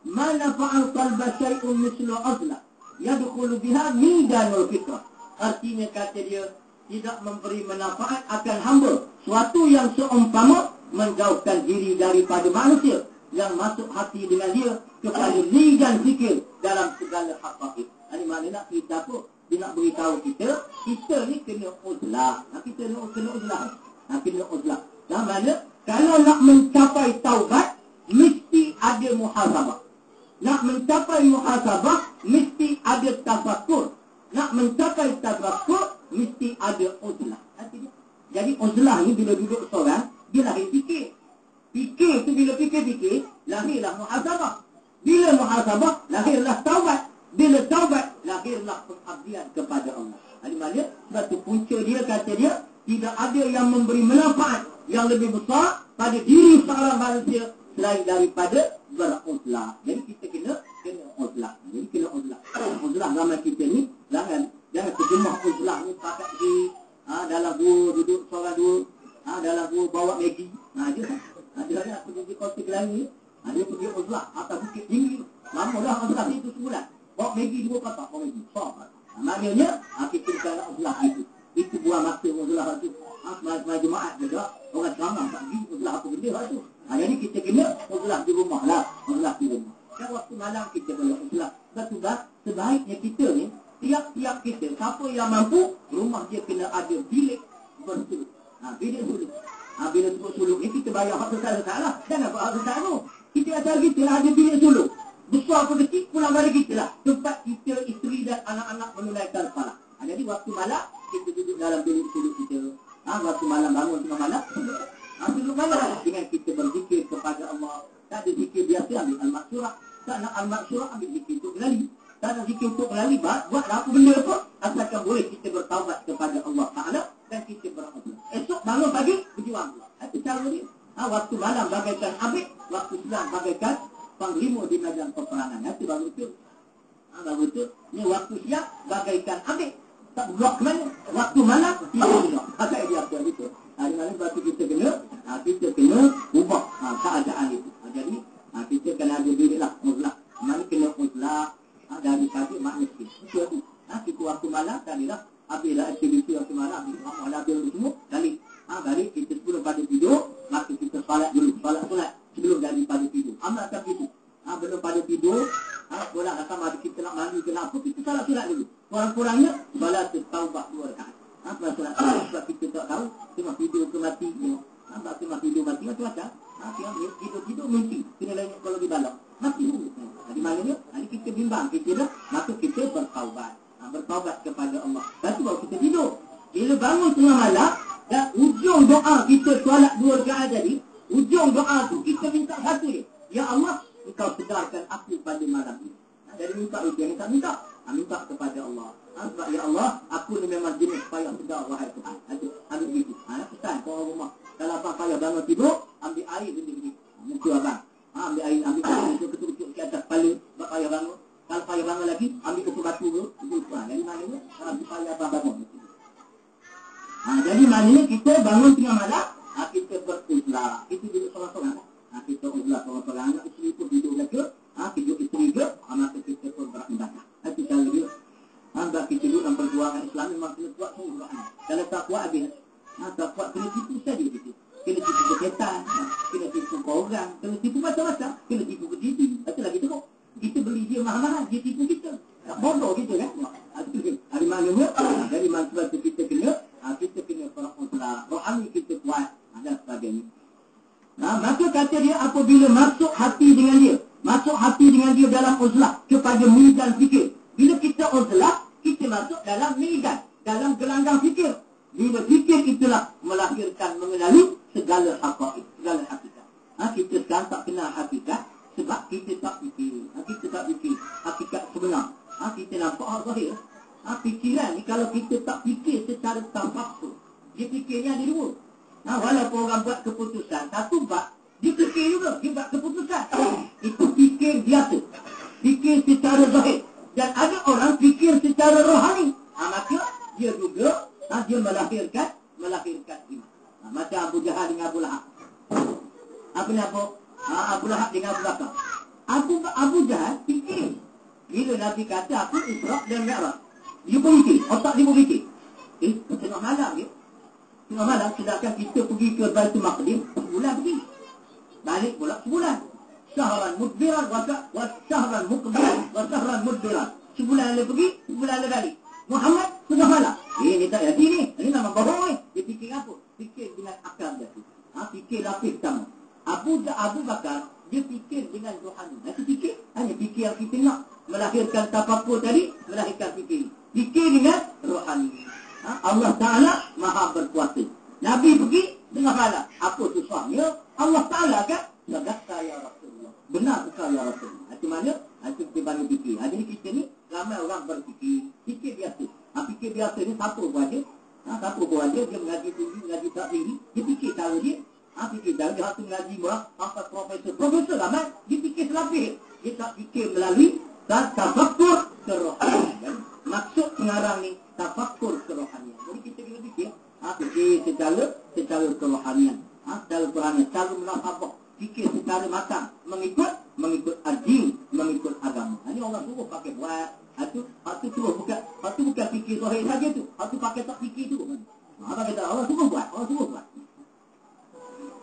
mana fa'al qalba syai'un mislu azla yadkhulu biha midanul fitrah. Artinya kata dia tidak memberi manfaat akan hamba suatu yang seumpama menjauhkan diri daripada manusia yang masuk hati dengan dia kepada ligan fikir dalam segala haqaiq. Ini maknanya kita pun dia nak beritahu kita ni kena uzlah. Kita kena uzlah. Kena uzlah. Dan mana kalau nak mencapai taubat mesti ada muhasabah. Nak mencapai muhasabah mesti ada tafakkur. Nak mencapai tafakkur mesti ada uzlah. Jadi uzlah ni bila duduk seorang dia lahir fikir. Fikir tu bila fikir lahirlah muhasabah. Bila muhasabah lahirlah taubat. Bila taubat, lahirlah pengabdian kepada Allah. Di mana? Sebab tu punca dia, kata dia, tidak ada yang memberi manfaat yang lebih besar pada diri seorang manusia selain daripada beruzlah. Jadi kita kena kena uzlah. Jadi kena uzlah. Uzlah zaman kita ni jangan terjemah uzlah ni pakai di dalam gua duduk seorang dua, dalam gua bawa Maggi. Dia aku pergi kota Kelantan, dia pergi uzlah atas bukit tinggi. Lama dah uzlah itu sebulan. Bawa Maggi 2 kotak, bawa Maggi. Maknanya kita kena uzlah itu. Itu buah masa uzlah itu. Semua jemaat juga orang ceramah pagi uzlah apa benda tu. Jadi kita kena uzlah di rumah lah, uzlah di rumah. Kan waktu malam kita boleh uzlah. Sebab sebaiknya kita ni tiap-tiap kita siapa yang mampu rumah dia kena ada bilik bersuluk. Bilik suluk. Bila sebut suluk ni kita bayar hak besar-besar lah. Jangan buat hak besar tu. Kita ajar kita lah ada bilik suluk. Besar apa kecil pulang balik kita lah. Tempat kita, isteri dan anak-anak menunaikan salat. Jadi waktu malam kita duduk dalam bilik suluk kita. Waktu malam bangun tengah malam suluk malam dengan kita berzikir kepada Allah. Tak ada zikir biasa ambil al-maksurah. Tak nak al-maksurah ambil zikir untuk melali. Tak nak zikir untuk melali buat apa benda pun asalkan boleh kita bertaubat kepada Allah Ta'ala dan kita beramal. Esok bangun pagi berjuang pula. Itu cara dia. Waktu malam bagaikan abid, waktu siang bagaikan panglima di medan peperangan. Itu baru betul. Baru betul. Ni waktu siang bagaikan abid. Tak bergerak ke mana. Waktu malam dia bergerak. Agak dia apa gitu. Di mana waktu kita kena ubah keadaan itu. Jadi kita kena ada diri lah uzlah. Mana kena uzlah daripada manusia. Betul tu. Kita waktu malam tadilah habislah aktiviti waktu malam, habis semua balik. Balik kita sebelum pada tidur, maka kita solat dulu. Solat sebelum daripada tidur. Amalkan begitu. Belum pada tidur, solat sama ada kita nak mandi ke apa, kita solat dulu. Kurang-kurangnya solat taubat 2 rakaat. Solat sebab kita tak tahu cuma tidur ke mati. Sebab cuma tidur mati macam-macam. Tidur mimpi. Kena lain kalau dibalak. Mati dulu. Di maknanya, kita bimbang kita dah, maka kita bertaubat. Bertaubat kepada Allah. Lepas tu baru kita tidur. Bila bangun tengah malam, dan ujung doa kita solat 2 rakaat tadi, ujung doa tu kita minta satu dia. Ya Allah, Engkau sedarkan aku pada malam ini. Jadi minta itu yang kita minta. Minta kepada Allah. Sebab ya Allah, aku ni memang jenis payah sedar wahai Tuhan. Ambil begitu. Pesan ke orang rumah. Kalau abang payah bangun tidur, ambil air begini. Muka abang. Ambil air, ambil air ketuk-ketuk ke atas kepala. Sebab payah bangun. Kalau payah bangun lagi, ambil ketuk batu tu. Jadi maknanya, ambil payah abang bangun. Jadi maknanya kita bangun tengah malam, kita beruzlah. Itu duduk seorang-seorang. Kita uzlah seorang-seorang. Anak isteri pun duduk lagi. Tidur isteri ke, maka kita pun beribadah. Itu cara dia. Sebab kita duduk dalam perjuangan Islam memang kena kuat semua. Kalau tak kuat habis. Tak kuat kena tipu saja gitu. Kena tipu ke setan, kena tipu ke orang, kena tipu macam-macam, kena tipu ke TV. Itu lagi teruk. Kita beli dia mahal-mahal, dia tipu kita. Tak bodoh kita kan. Dari mana? Dari mana sebab kita kena beruzlah. Rohani kita kuat. Dan sebagainya. Maka kata dia apabila masuk hati dengan dia dalam uzlah kepada mizan fikir. Bila kita uzlah, kita masuk dalam mizan, dalam gelanggang fikir. Bila fikir itulah melahirkan, mengenali segala hakikat. Kita sekarang tak kenal hakikat sebab kita tak fikir. Kita tak fikir hakikat sebenar. Kita nampak zahir. Fikiran ni kalau kita tak fikir secara tafakkur, dia fikirnya ada 2. Walaupun orang buat keputusan satu bab, dia fikir juga, dia buat keputusan. Itu fikir biasa. Fikir secara zahir. Dan ada orang fikir secara rohani. Maka dia juga dia melahirkan iman. Macam Abu Jahal dengan Abu Lahab. Abu Lahab dengan Abu Bakar. Abu Jahal fikir. Bila Nabi kata aku Isra dan Mi'raj, dia pun fikir. Otak dia pun fikir. Tengah malam dia. Tengah malam sedangkan kita pergi ke Baitul Maqdis, sebulan pergi. Balik pula sebulan. Syahran mudbiran wa syahran muqbilan wa syahran mudbiran. Sebulan dia pergi, sebulan dia balik. Muhammad tengah malam. Ni tak yakin ni. Ini memang bohong ni. Dia fikir apa? Fikir dengan akal dia. Fikir lapis pertama. Abu Bakar, dia fikir dengan rohani. Itu fikir. Hanya fikir yang kita nak. Melahirkan tafakur tadi, melahirkan fikir. Fikir dengan rohani. Allah Ta'ala maha berkuasa. Nabi pergi tengah malam. Apa susahnya? Allah Ta'ala kan? Sadaqta ya Rasulullah. Benar sekali ya Rasulullah. Itu mana? Itu kita banyak fikir. Jadi kita ni, ramai orang berfikir. Fikir biasa. Fikir biasa ni siapa pun ada. Siapa pun ada. Dia mengaji tinggi, mengaji tak tinggi. Dia fikir cara dia. Fikir cara dia. Dia mengaji murah. Profesor. Profesor ramai. Dia fikir selapis. Dia tak fikir melalui Tafakkur kerohanian. Maksud pengarang ni tafakkur kerohanian. Jadi kita kena fikir, fikir secara kerohanian, secara kerohanian, secara munafabah, fikir secara matang, mengikut ajing, mengikut agama. Ini orang suruh pakai buat. Hatu suruh bukan fikir zahir saja tu. Hatu pakai tak fikir tu. Apa kata orang suruh buat,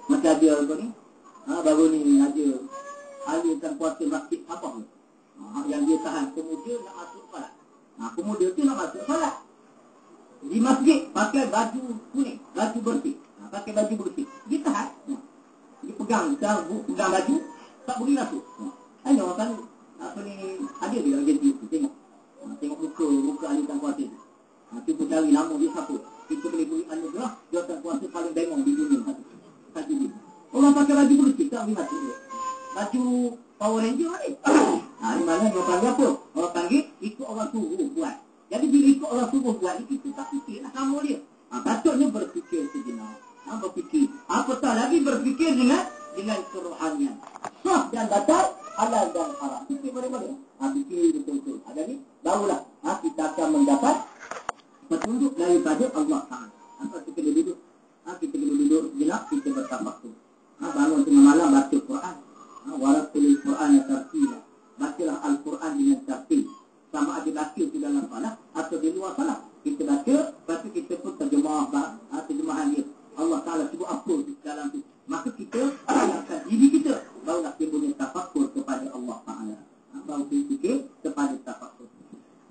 Macam ada apa ni? Baru ni ada alihkan puasa masjid apa ni? Yang dia tahan pemuda nak masuk solat. Pemuda tu nak masuk solat. Di masjid pakai baju kuning, baju bersih. Pakai baju bersih. Dia tahan. Dia pegang baju, tak boleh masuk. Hanya orang kan apa ni, ada dia jadi tengok muka alihkan puasa tu. Cuba cari nama dia siapa. Kita boleh beri anugerah jawatan puasa paling bengong di dunia satu dia. Orang pakai baju bersih tak boleh masuk dia. Baju Power Ranger ni. Ni mana dia panggil apa? Orang panggil ikut orang suruh buat. Jadi bila ikut orang suruh buat ni, kita tak fikir nak sama dia. Patutnya berfikir sejenak. Berfikir. Apatah lagi berfikir dengan kerohanian. Sah dan batal, halal dan haram. Fikir boleh-boleh. Fikir betul-betul. Jadi barulah kita akan mendapat petunjuk daripada Allah Ta'ala. Kita kena duduk. Kita kena duduk sejenak, kita bertafakur. Bangun tengah malam baca Quran. Waratil Quran tartila. Bacalah Al-Quran dengan tartil. Sama ada baca di dalam salat atau di luar salat. Kita baca, lepas tu kita pun terjemahan dia. Allah Ta'ala sebut apa di dalam tu. Maka kita ayatkan diri kita. Barulah kita punya tafakur kepada Allah Ta'ala. Baru kita fikir kepada tafakur.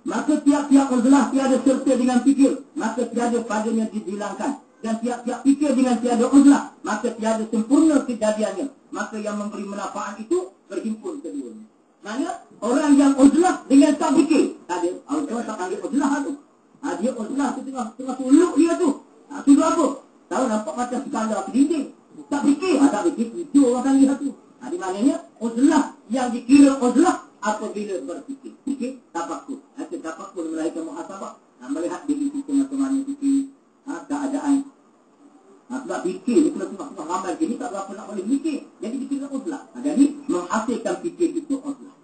Maka tiap-tiap uzlah tiada serta dengan fikir. Maka tiada padanya dihilangkan. Dan tiap-tiap fikir dengan tiada uzlah, maka tiada sempurna kejadiannya. Maka yang memberi manfaat itu berhimpun keduanya. Maksudnya orang yang uzlah dengan tak fikir. Ada orang tak panggil uzlah tu. Dia uzlah tu tengah suluk dia tu. Suluk apa? Tahu nampak macam skandal ke dinding. Tak fikir. Tak fikir. Itu orang panggil tu. Di maknanya uzlah yang dikira uzlah apabila berfikir. Fikir tafakur. Tafakur melahirkan muhasabah. Melihat diri kita macam mana fikir. Keadaan. Sebab fikir ni kalau tengah ramai ni tak berapa nak boleh fikir. Jadi fikir tak uzlah. Jadi menghasilkan fikir itu uzlah.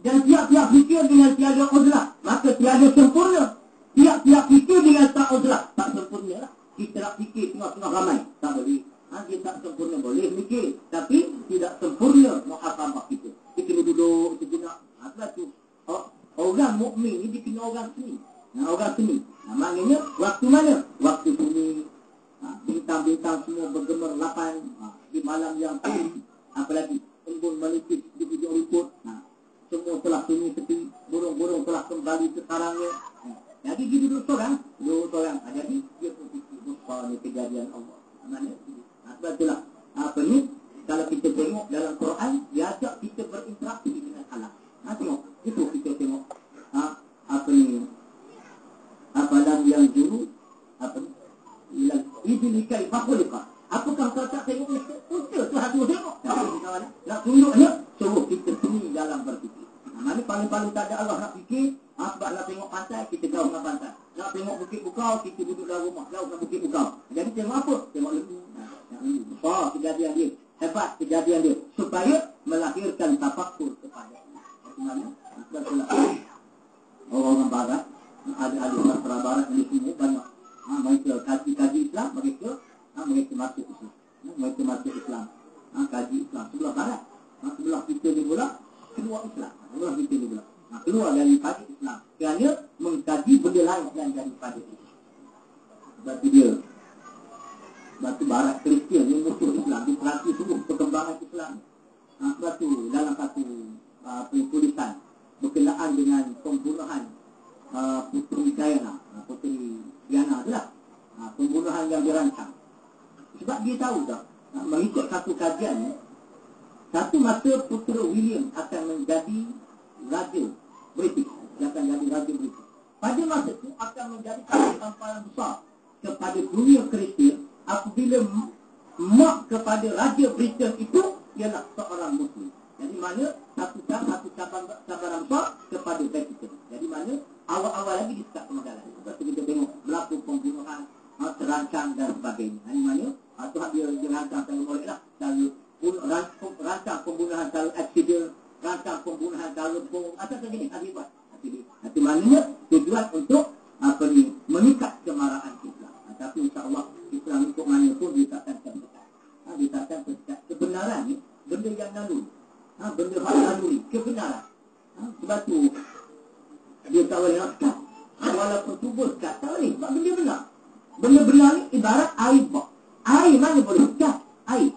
Dan tiap-tiap fikir dengan tiada uzlah, maka tiada sempurna. Tiap-tiap fikir dengan tak uzlah, tak sempurna lah. Kita nak fikir tengah-tengah ramai, tak boleh. Dia tak sempurna, boleh fikir, tapi tidak sempurna muhasabah kita. Kita duduk sejenak. Sebab tu orang mukmin ni dia kena orang seni. Orang seni. Maknanya waktu mana? Waktu seni. Bintang-bintang semua bergemerlapan di malam yang sunyi. Apalagi embun menipis di hujung rumput. Semua telah sunyi sepi. Burung-burung telah kembali ke sarangnya. Jadi dia duduk seorang. Jadi dia pun fikir besar ni kejadian Allah. Mana? Sebab itulah ni kalau kita tengok dalam Quran, dia ajak kita berinteraksi dengan alam. Tengok. Itu kita tengok. Apalam yang dulu idilikai fakulika. Apakah kau tak tengok unta tu hatu tengok? Nak tunjuknya, suruh kita seni dalam berfikir. Mana paling-paling tak ada Allah nak fikir. Sebab nak tengok pantai, kita jauh dengan pantai. Nak tengok bukit bukau, kita duduk dalam rumah, jauh dengan bukit bukau. Jadi tengok apa? Tengok lembu. Besar kejadian dia. Hebat kejadian dia. Supaya melahirkan tafakur kepada Allah. Bagaimana? Sebab itulah orang barat, ada sastra barat ini semua banyak. Mereka kaji Islam, mereka masuk Islam. Mereka masuk Islam. Kaji Islam. Sebelah barat. Sebelah kita ni pula, keluar Islam. Sebelah kita ni pula. Keluar daripada Islam. Kerana mengkaji benda lain yang daripada Islam. Sebab itu dia. Sebab itu barat Kristian yang musuh Islam. Diperhati semua perkembangan Islam. Sebab itu dalam satu tulisan berkenaan dengan pembunuhan Puteri Diana. Puteri Diana itulah. Pembunuhan yang dirancang. Sebab dia tahu tak, mengikut satu kajian, satu masa putera William akan menjadi Raja British. Dia akan jadi Raja British. Pada masa itu akan menjadi satu tamparan besar kepada dunia Kristian apabila mak kepada Raja Britain itu ialah seorang Muslim. Jadi mana satu cabaran besar kepada Vatikan. Jadi mana awal-awal lagi disekat kemudahan. Sebab itu kita tengok berlaku pembunuhan terancang dan sebagainya. Jadi mana Tuhan dia rancang saya boleh lah. Lalu rancang pembunuhan secara accident, merancang pembunuhan kalau bom atau begini akibat. Nanti maknanya tujuan untuk mengikat kemarahan Islam. Tapi insya-Allah Islam untuk mana pun ditakkan terdekat. Ditakkan terdekat kebenaran ni benda yang lalu. Benda hak lalu ni kebenaran. Sebab tu dia tak boleh nak kat. Walaupun tubuh kat tak boleh. Sebab benda benar. Benda benar ni ibarat air bak. Air mana boleh kat? Air.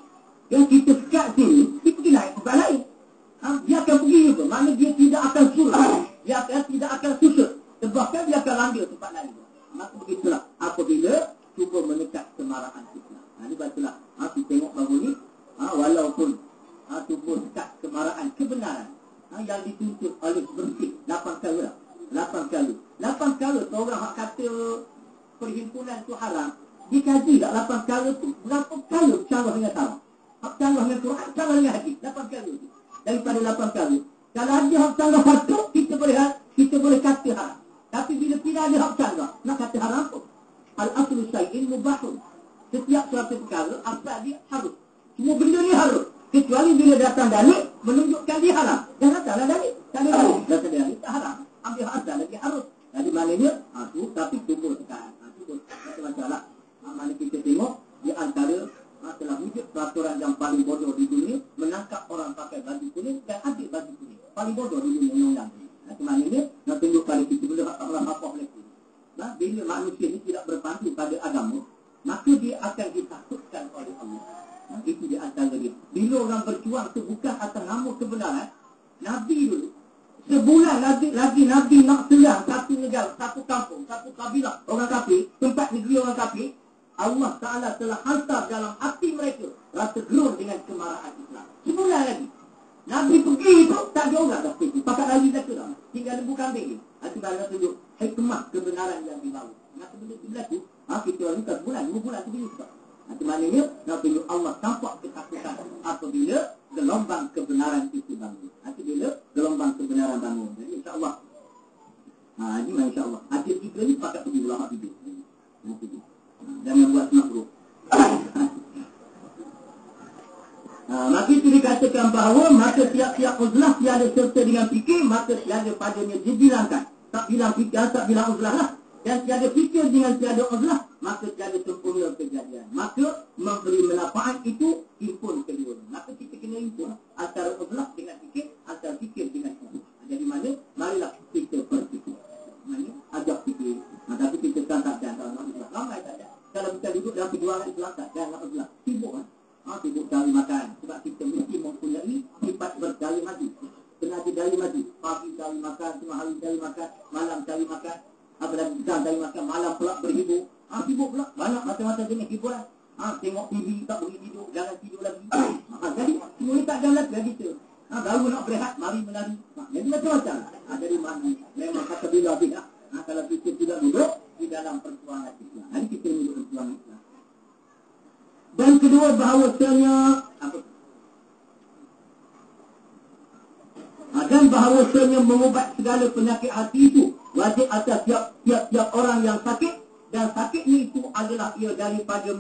Yang kita kat sini, dia pergi naik tempat lain. Dia akan pergi juga. Mana dia tidak akan surut. Dia akan tidak akan susut. Bahkan dia akan lanjut tempat lain. Maka begitulah. Apabila cuba menekat kemarahan Islam. Ini batulah. Kita tengok baru ni. Walaupun tubuh dekat kemarahan kebenaran. Yang dituntut oleh bersih. 8 kali lah. 8 kali. 8 kali tu orang hak kata perhimpunan tu haram. Dikaji tak 8 kali tu. Berapa kali bercanggah dengan salah. Hak canggah dengan Quran, canggah dengan hadis. 8 kali tu. Daripada 8 kali. Kalau ada hak canggah satu, kita boleh kata haram. Tapi bila tidak ada hak canggah, nak kata haram pun. Al-aslu syai'in mubahun. Setiap suatu perkara, asal dia harus. Semua benda ni harus. Kecuali bila datang dalil, menunjukkan dia haram. Jangan datanglah dalil. Tak ada dalil. Datang dalil, tak haram. Ambil hak asal lagi harus. Jadi maknanya, tapi tubuh tekan. Tubuh. Itu masalah. Mana kita tengok, di antara telah wujud peraturan yang paling bodoh di dunia, menangkap orang pakai baju kuning dan ambil baju kuning. Paling bodoh di dunia undang-undang. Itu maknanya, nak tunjuk pada kita benda orang apa boleh. Bila manusia ini tidak berpandu pada agama, maka dia akan ditakutkan oleh Allah. Itu di antara dia. Bila orang berjuang itu bukan atas nama kebenaran, Nabi dulu, sebulan lagi Nabi nak serang satu negara, satu kampung, satu kabilah orang kafir, tempat negeri orang kafir, Allah Ta'ala telah hantar dalam hati mereka rasa gerun dengan kemarahan Islam. Sebulan lagi. Nabi pergi itu, tak ada orang dah pergi. Pakat lagi dah tu dah. Tinggal lembu kambing ni. Itu dah tunjuk hikmah kebenaran yang dibawa. Maka benda tu berlaku. Kita orang ni tak sebulan, 2 bulan tu pergi juga. Itu maknanya, nak tunjuk Allah tampak ketakutan apabila gelombang kebenaran itu bangun. Itu bila gelombang kebenaran bangun. Jadi insyaAllah. Ini insyaAllah. Hadis kita ni pakat pergi ulama hidup. Jangan buat makruh. Maka itu dikatakan bahawa maka tiap-tiap uzlah tiada serta dengan fikir, maka tiada padanya dibilangkan. Tak bilang fikir, tak bilang uzlah lah. Dan tiada fikir dengan tiada uzlah, maka tiada sempurna kejadian. Maka memberi manfaat itu himpun kedua. Maka kita kena himpun antara uzlah dengan fikir, antara fikir dengan uzlah. Jadi mana? Marilah kita berfikir. Mana? Ajak fikir. Tapi kita tak jangan nak uzlah. Ramai tak ada. Kalau kita duduk dalam perjuangan Islam tak jangan nak uzlah. Sibuk kan? Sibuk cari makan. Sebab kita mesti mempunyai sifat bercari maju. Kena ada cari maju. Pagi cari makan, tengah hari cari makan, malam cari makan. Apabila kita cari makan, malam pula berhibur. Sibuk pula. Banyak macam-macam jenis hiburan. Tengok TV, tak boleh tidur, jangan tidur lagi. Jadi, semua ni tak jalan lagi tu. Baru nak berehat, mari menari. Jadi macam-macam. Jadi mana? Memang kata bila bila. Kalau kita tidak duduk di dalam perjuangan Islam. Jadi kita duduk perjuangan Islam. Dan kedua bahawasanya dan bahawasanya mengubat segala penyakit hati itu wajib atas tiap-tiap orang yang sakit, dan sakitnya itu adalah ia daripada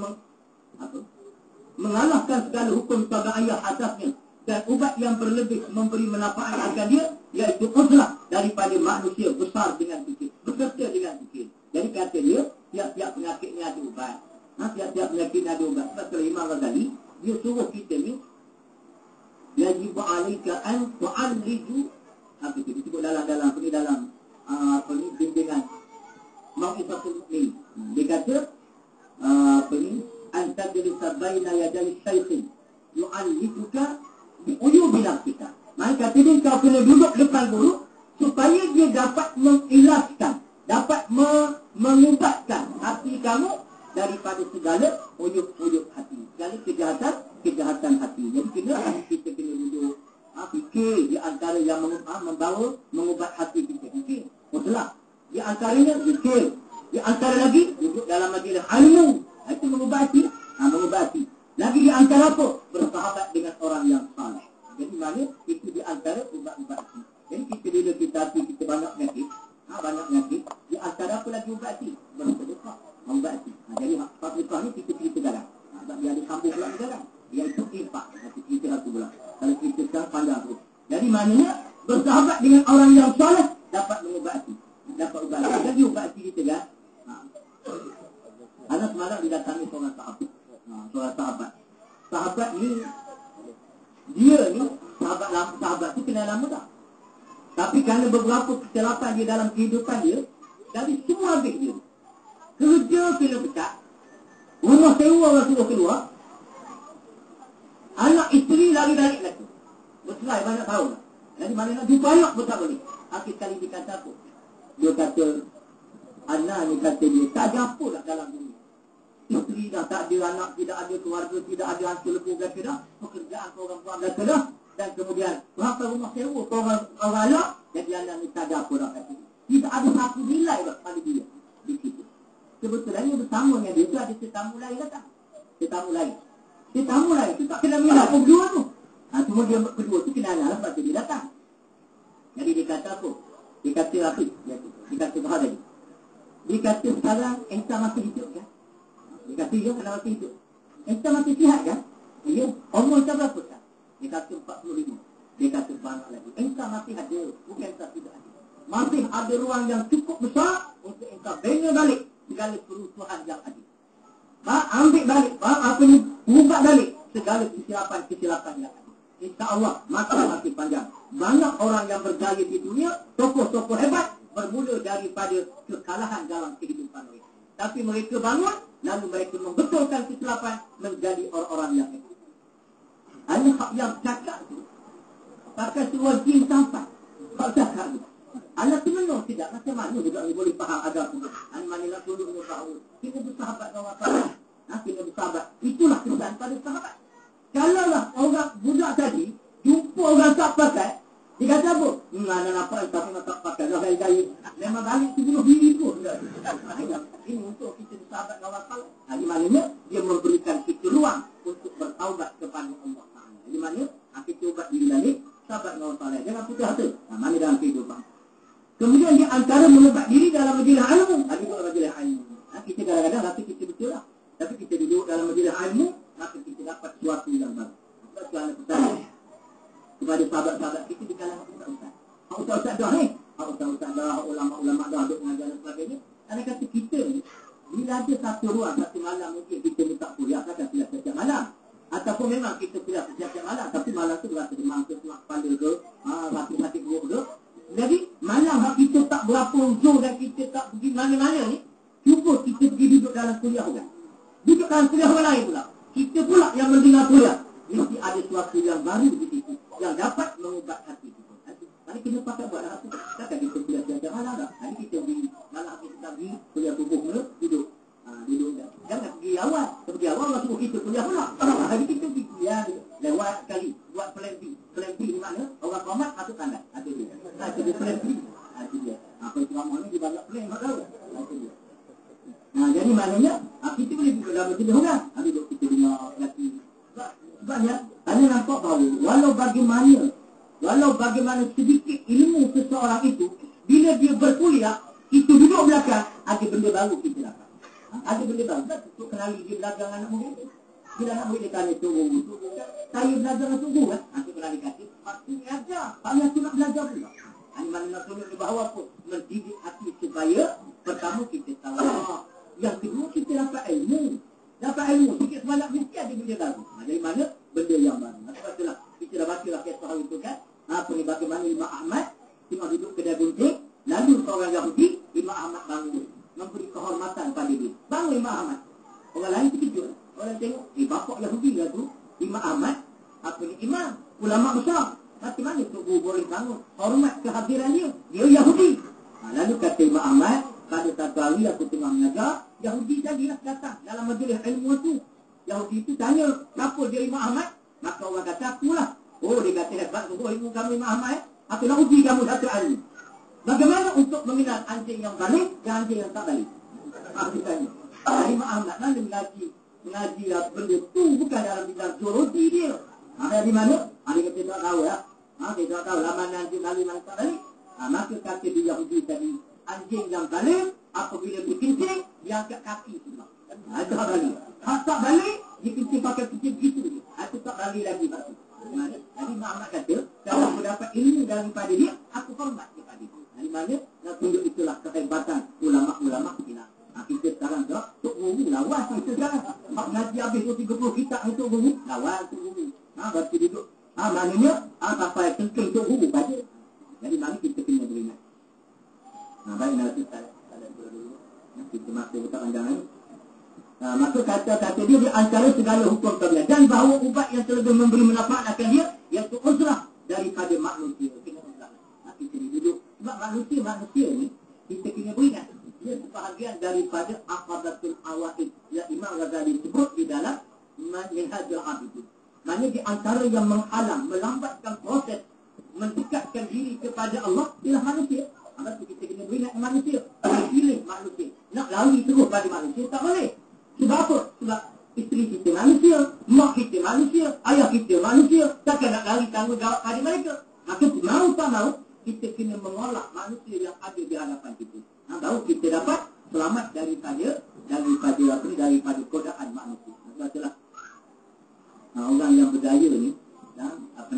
mengalahkan segala hukum tabi'iyah atasnya, dan ubat yang berlebih memberi manfaat akan dia, iaitu uzlah daripada manusia besar dengan fikir, beserta dengan fikir. Jadi kata dia, tiap-tiap penyakitnya ada ubat. Tiap-tiap penyakitnya ada ubat. Sebab kalau Imam Ghazali, dia suruh kita ni, yajibu alaika an tu'alliju, itu disebut dalam bimbingan Mau'izatul Mu'min. Dia kata, antajlisa baina yadai syaikhin yu'allijuka bi'uyubi nafsika. Maka kata dia, kau kena duduk depan guru supaya dia dapat mengilaskan, dapat mengubatkan hati kamu daripada segala uyub-uyub hati, segala kejahatan hati. Jadi kita kena duduk fikir di antara yang membawa mengubat hati kita. Fikir uzlah. Di antaranya zikir. Di antara lagi duduk dalam majlis ilmu. Itu mengubati. Mengubati. Lagi di antara apa? Bersahabat dengan orang yang saleh. Jadi mana itu di antara ubat-ubat hati. Jadi kita bila kita hati kita banyak penyakit. Di antara apa lagi ubati? Bersedekah. Ubati. Jadi sedekah ni kita cerita sekarang. Sebab dia ada sambung pula sekarang. Iaitu infak. Kita cerita satu pula. Kalau kita sekarang panjang terus. Jadi Jadi maknanya bersahabat dengan orang yang soleh dapat mengubati. Dapat ubati. Jadi ubati kita kan. Anak semalam didatangi seorang sahabat. Seorang sahabat. Sahabat ni, dia ni, sahabat tu kenal lama tak? Tapi kerana beberapa kecelakaan dia dalam kehidupan dia, dari semua habis dia. Kerja kena pecat. Rumah sewa orang suruh keluar. Anak isteri lari balik lagi. Bercerai banyak tahun. Jadi mana nak jumpa anak pun tak boleh. Akhir kali dia kata apa? Dia kata, anak ni kata dia, tak ada apa lah dalam dunia. Isteri dah tak ada, anak tidak ada, keluarga tidak ada, hancur lebur kata dah. Pekerjaan orang buang kata dah. Dan kemudian, berapa rumah sewa orang anak, jadi anak ni tak ada apa dah kata dia. Tidak ada satu nilai dah pada dia. Di situ. Sebetulnya bersama dengan dia tu ada tetamu lain datang. Tetamu lain. Tetamu lain tu tak kena minat pun berdua tu. Cuma dia kedua tu kena lah lepas tu dia datang. Jadi dia kata apa? Dia kata apa? Dia kata apa tadi? Dia kata sekarang entah masih hidup kan? Dia kata ya kena masih hidup. Entah masih sihat kan? Ya. Umur entah berapa kan? Dia kata 45. Dia kata banyak lagi. Entah masih ada. Bukan entah tidak ada. Masih ada ruang yang cukup besar untuk entah bina balik segala kerusuhan yang ada. Ambil balik. Apa ni? Ubah balik segala kesilapan yang ada. InsyaAllah masa masih panjang. Banyak orang yang berjaya di dunia, tokoh-tokoh hebat, bermula daripada kekalahan dalam kehidupan mereka. Tapi mereka bangun, lalu mereka membetulkan kesilapan menjadi orang-orang yang hebat. Hanya hak yang cakap tu, pakai seluar jin sampai. Hak cakap tu. Anak tu menang tidak. Macam mana juga ni boleh faham agama. Mana nak tunduk dengan tahu. Kita bersahabat dengan orang. Kita bersahabat. Itulah kesan pada sahabat. Kalaulah orang budak tadi jumpa orang tak pakai, dia kata apa? Mana nampak tapi tak pakai. Dah gaya-gaya. Memang balik tu bunuh diri pun. Ini untuk kita bersahabat dengan Allah. Jadi maknanya dia memberikan kita ruang untuk bertaubat kepada Allah. Jadi maknanya kita ubat diri balik, sahabat dengan Allah. Jangan putus hati. Mana dalam kehidupan. Kemudian di antara mengubat diri dalam majlis ilmu. Ada juga majlis ilmu. Kita kadang-kadang rasa kita betul lah. Tapi kita duduk dalam majlis ilmu, maka kita dapat sesuatu yang baru. Sebab tu anak pesan kepada sahabat-sahabat kita di kalangan ustaz-ustaz. Ustaz-ustaz dah ni. Ustaz-ustaz dah, ulama-ulama dah duduk mengajar dan sebagainya. Anak kata kita ni, bila ada satu ruang, satu malam mungkin kita minta kuliah, takkan kuliah setiap malam. Ataupun memang kita kuliah setiap malam, tapi malam tu berasa demam ke, semak kepala ke, sakit-sakit buruk ke. Jadi, malam kita tak berapa uzur dan kita tak pergi mana-mana ni, cuba kita pergi duduk dalam kuliah orang. Duduk dalam kuliah orang lain pula. Kita pula yang mendengar kuliah. Mesti ada sesuatu yang baru di situ yang dapat mengubah hati kita. Jadi kita pakai buat hati. Takkan kita kuliah setiap malam tak? Jadi kita pergi malam kita pergi kuliah subuh mula duduk. Duduk dah. Jangan pergi awal. Pergi awal masuk kita kuliah pula. Jadi kita pergi kuliah lewat kali buat plan B. Plan B di mana? Orang komat masuk tanda. Ada dia. Ada dia plan B. Ada dia. Apa itu ramai ni dia banyak plan tak tahu. Ada dia. Jadi maknanya kita boleh duduk dalam majlis orang. Duduk kita dengar lagi. Sebabnya anda nampak bahawa walau bagaimana sedikit ilmu seseorang itu, bila dia berkuliah, kita duduk belakang, ada benda baru kita dapat. Ada benda baru. Untuk kenali dia belajar anak murid. Bila anak murid dia tanya tunggu. Saya belajar dengan tunggu kan? Itu kenali kata. Aku ni ajar. Saya tu nak belajar pula. Ini mana nak tunjuk di bawah pun. Mendidik hati supaya pertama kita tahu. Yang kedua kita dapat ilmu. Sikit sebanyak mesti ada benda baru. Dari mana? Benda yang baru. Sebab itulah kita dah baca lah kisah itu kan. Apa ni bagaimana Imam Ahmad tengah duduk kedai gunting. Lalu seorang Yahudi, Imam Ahmad bangun. Memberi kehormatan pada dia. Bangun Imam Ahmad. Orang lain terkejut. Orang tengok, bapak Yahudi lah tu. Imam Ahmad, apa ni imam. Ulama besar. Macam mana tubuh boleh bangun? Hormat kehadiran dia. Dia Yahudi. Lalu kata Imam Ahmad, pada satu hari aku tengah mengajar, Yahudi tadilah datang dalam majlis ilmu tu. Yahudi itu tanya, kenapa dia Imam Ahmad? Maka orang kata, akulah. Oh, dia kata hebat. Oh, ilmu kamu Imam Ahmad. Aku nak uji kamu satu ilmu. Bagaimana untuk mengenal anjing yang balik dan anjing yang tak balik? Dia tanya. Imam Ahmad mana mengaji benda tu bukan dalam bidang zoologi dia. Dari mana? Dia kata tak tahu ya. Dia tak tahu lah mana anjing balik, mana tak balik. Maka kata dia Yahudi tadi, anjing yang balik, apabila berkencing, dia angkat kaki semua. Ada balik. Tak balik, dia kencing pakai kencing gitu. Itu tak balik lagi. Jadi Muhammad kata, kalau aku dapat ilmu daripada dia, aku hormat kepada dia. Dari mana? Nak tunjuk itulah kehebatan ulama-ulama kita. Kita sekarang tak, Tok Guru, lawan kita sekarang. Mak ngaji habis 30 kitab Tok Guru, lawan Tok Guru. Berarti duduk. Maknanya, sampai tengking Tok Guru baca. Jadi mana kita kena beringat. Baik, nanti saya dulu. Kita masih buka pandangan. Maka kata-kata dia di antara segala hukum tabiat. Dan bahawa ubat yang terlebih memberi manfaat akan dia, iaitu uzlah daripada manusia. Kena uzlah. Kita duduk. Sebab manusia ni, kita kena beringat. Dia sebahagian daripada akhadatul awaid. Ya Imam Ghazali sebut di dalam Minhajul Abidin. Maksudnya di antara yang menghalang, melambatkan proses mendekatkan diri kepada Allah ialah manusia. Maksudnya kita kena beringat manusia. Pilih manusia. Nak lari terus pada manusia, tak boleh. Sebab apa? Sebab isteri kita manusia, mak kita manusia, ayah kita manusia. Takkan nak lari tanggungjawab pada mereka. Maka mau tak mau, kita kena menolak manusia yang ada di hadapan kita. Baru kita dapat selamat daripada godaan manusia. Sebablah orang yang berjaya ni,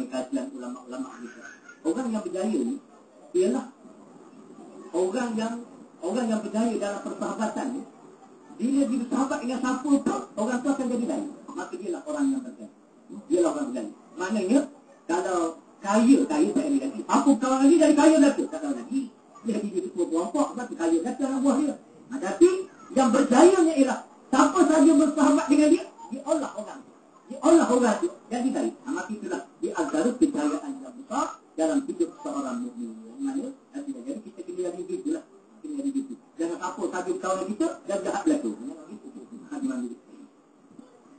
kasihan ulama-ulama kita. Orang yang berjaya ni ialah orang yang berjaya dalam persahabatan ni. Bila dia bersahabat dengan siapa pun, orang tu akan jadi baik. Maka dialah orang yang berjaya. Dialah orang berjaya. Maknanya, kalau kaya tak ada lagi. Apa kawan lagi dari kaya dah tu? Tak tahu lagi. Dia jadi ketua kelompok, sebab kaya dah tu anak buah dia. Tapi, yang berjayanya ialah, siapa sahaja bersahabat dengan dia, dia olah orang. Dia olah orang tu, jadi baik. Maka itulah, di antara kejayaan yang besar dalam hidup seorang mukmin. Maknanya, jadi kita kena jadi begitu lah. Jangan apa sahaja kawan kita, dan jahat berlaku.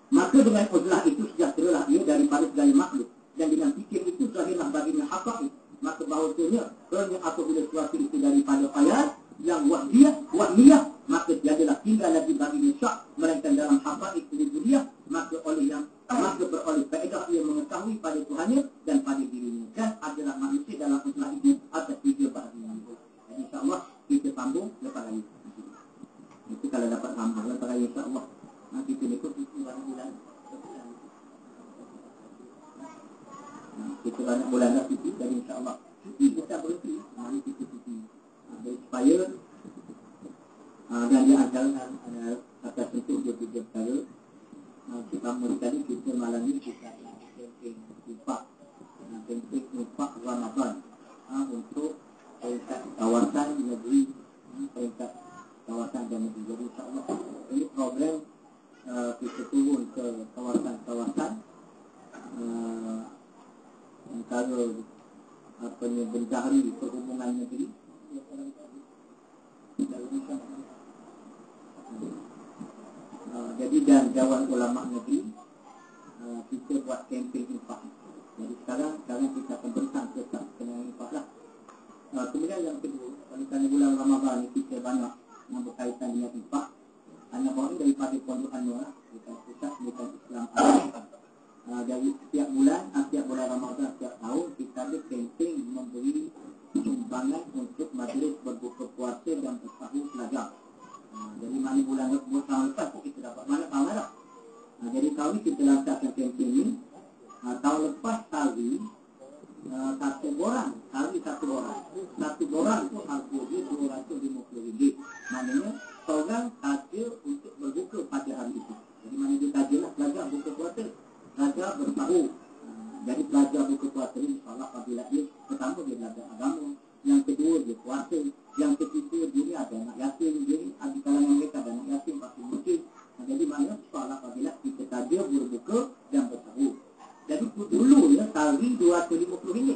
Maka dengan uzlah itu sejahteralah dia daripada segala makhluk. Dan dengan fikir itu zahirlah baginya haqa'iq. Maka bahawasanya kerana apabila sesuatu itu daripada khayal yang wahmiyah, maka tiadalah tinggal lagi baginya syak melainkan dalam haqa'iq rububiyah. Maka beroleh faedah ia mengetahui pada Tuhannya dan pada dirinya. Dan adalah manusia dalam uzlah itu atas 3 bahagian. Jadi insyaAllah kita sambung lepas lagi. Itu kalau dapat sambung lepas lagi insyaAllah. Nanti kita ikut bulan-bulan. Kita banyak bulan dah cuti. Jadi insyaAllah cuti kita berhenti. Mari kita cuti. Jadi supaya dan dia akan atas untuk dia perkara. Pertama tadi kita malam ni kita camping infak Ramadan untuk peringkat kawasan negeri, peringkat kawasan dan negeri. Jadi insyaAllah ini program kita turun ke kawasan-kawasan antara Bendahari Perhubungan Negeri jadi dan Dewan Ulama Negeri kita buat campaign infak. Jadi sekarang kita akan berikan tetap kena infak lah. Kemudian yang kedua, kerana bulan Ramadan ni kita banyak yang berkaitan dengan infak. Anak bawa ni daripada Pondok Anwar, bukan pusat, bukan Islam. Dari setiap bulan Ramadan setiap tahun kita ada campaign memberi sumbangan untuk majlis berbuka puasa dan bersahur pelajar. Jadi mana bulan tahun lepas pun kita dapat mana tahun dah. Jadi tahun ni kita lancarkan campaign ni. Tahun lepas hari satu borang tu harga dia RM250. Maknanya seorang saja untuk berbuka pada hari itu. Jadi mana dia sajalah pelajar buka puasa, pelajar bersahur. Jadi pelajar buka puasa ni insyaAllah apabila dia pertama dia belajar agama, yang kedua dia puasa, yang ketiga dia ada anak yatim, dia di kalangan mereka ada anak yatim pasti mungkin. Jadi mana insyaAllah apabila kita saja berbuka dan bersahur. Jadi dulu ya sehari RM250.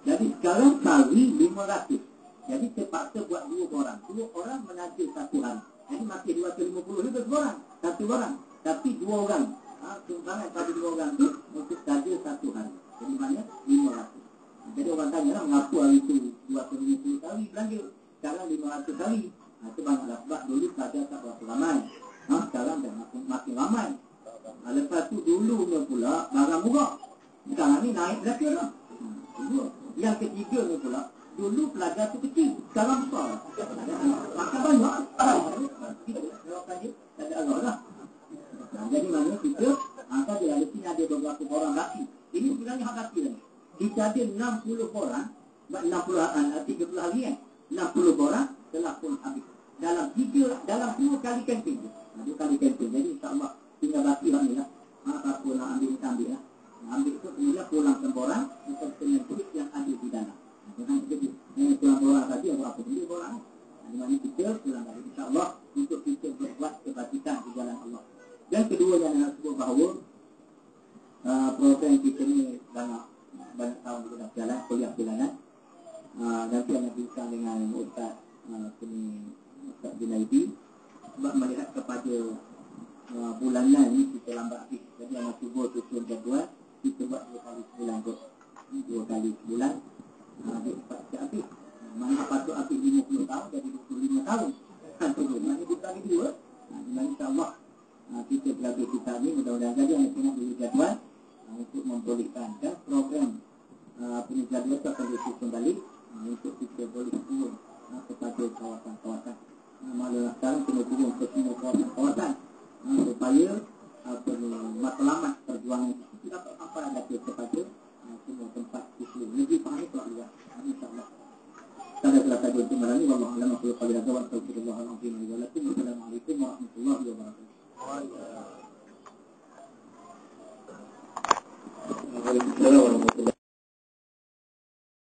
Jadi sekarang sehari RM500. Jadi terpaksa buat 2 orang. 2 orang menaja satu hari. Jadi masih RM250 lebih orang. Satu orang. Tapi 2 orang. Sumbangan pada 2 orang tu untuk saja satu hari. Jadi mana? RM500. Jadi orang tanya lah mengapa hari itu RM250 hari belanja. Sekarang RM500 hari. Itu banyaklah. Sebab dulu saja tak berapa ramai. Sekarang dah makin ramai. Lepas tu dulunya pula barang murah. Sekarang ni naik belaka lah. Yang ketiga ni pula, dulu pelajar tu kecil, sekarang besar. Maka banyak. Jawapan dia, tak ada Allah lah. Jadi mana kita, saja di sini ada beberapa orang lelaki. Ini hak kaki lagi. Jika ada 60 orang, 30 hari kan, 60 orang telah pun habis. Dalam 2 kali camping. 2 kali camping. Jadi insyaAllah tinggal baki lah ni lah. Apa pun nak ambil, kita ambil lah. Ambil tu kemudian pulang sembarang untuk penyakit yang ada di dalam. Ini pulang orang tadi apa benda orang. Di mana kita pulang balik insyaAllah untuk kita berbuat kebajikan di jalan Allah. Dan kedua yang nak sebut bahawa program kita ni banyak tahun kita dah berjalan, kuliah bulanan. Nanti akan bincang dengan Ustaz Ustaz Junaidi sebab melihat kepada bulanan ni kita lambat habis. Jadi anak cuba susun jadual, kita buat 2 kali sebulan kot. 2 kali sebulan dia cepat habis. Mana patut habis 50 tahun jadi 25 tahun. Mana dia bagi 2. InsyaAllah kita belajar kita ni mudah-mudahan jadi anak tengok dulu jadual untuk membolehkan dan program jadual itu akan disusun balik untuk kita boleh turun kepada kawasan-kawasan. Malah sekarang kena turun ke semua kawasan-kawasan supaya matlamat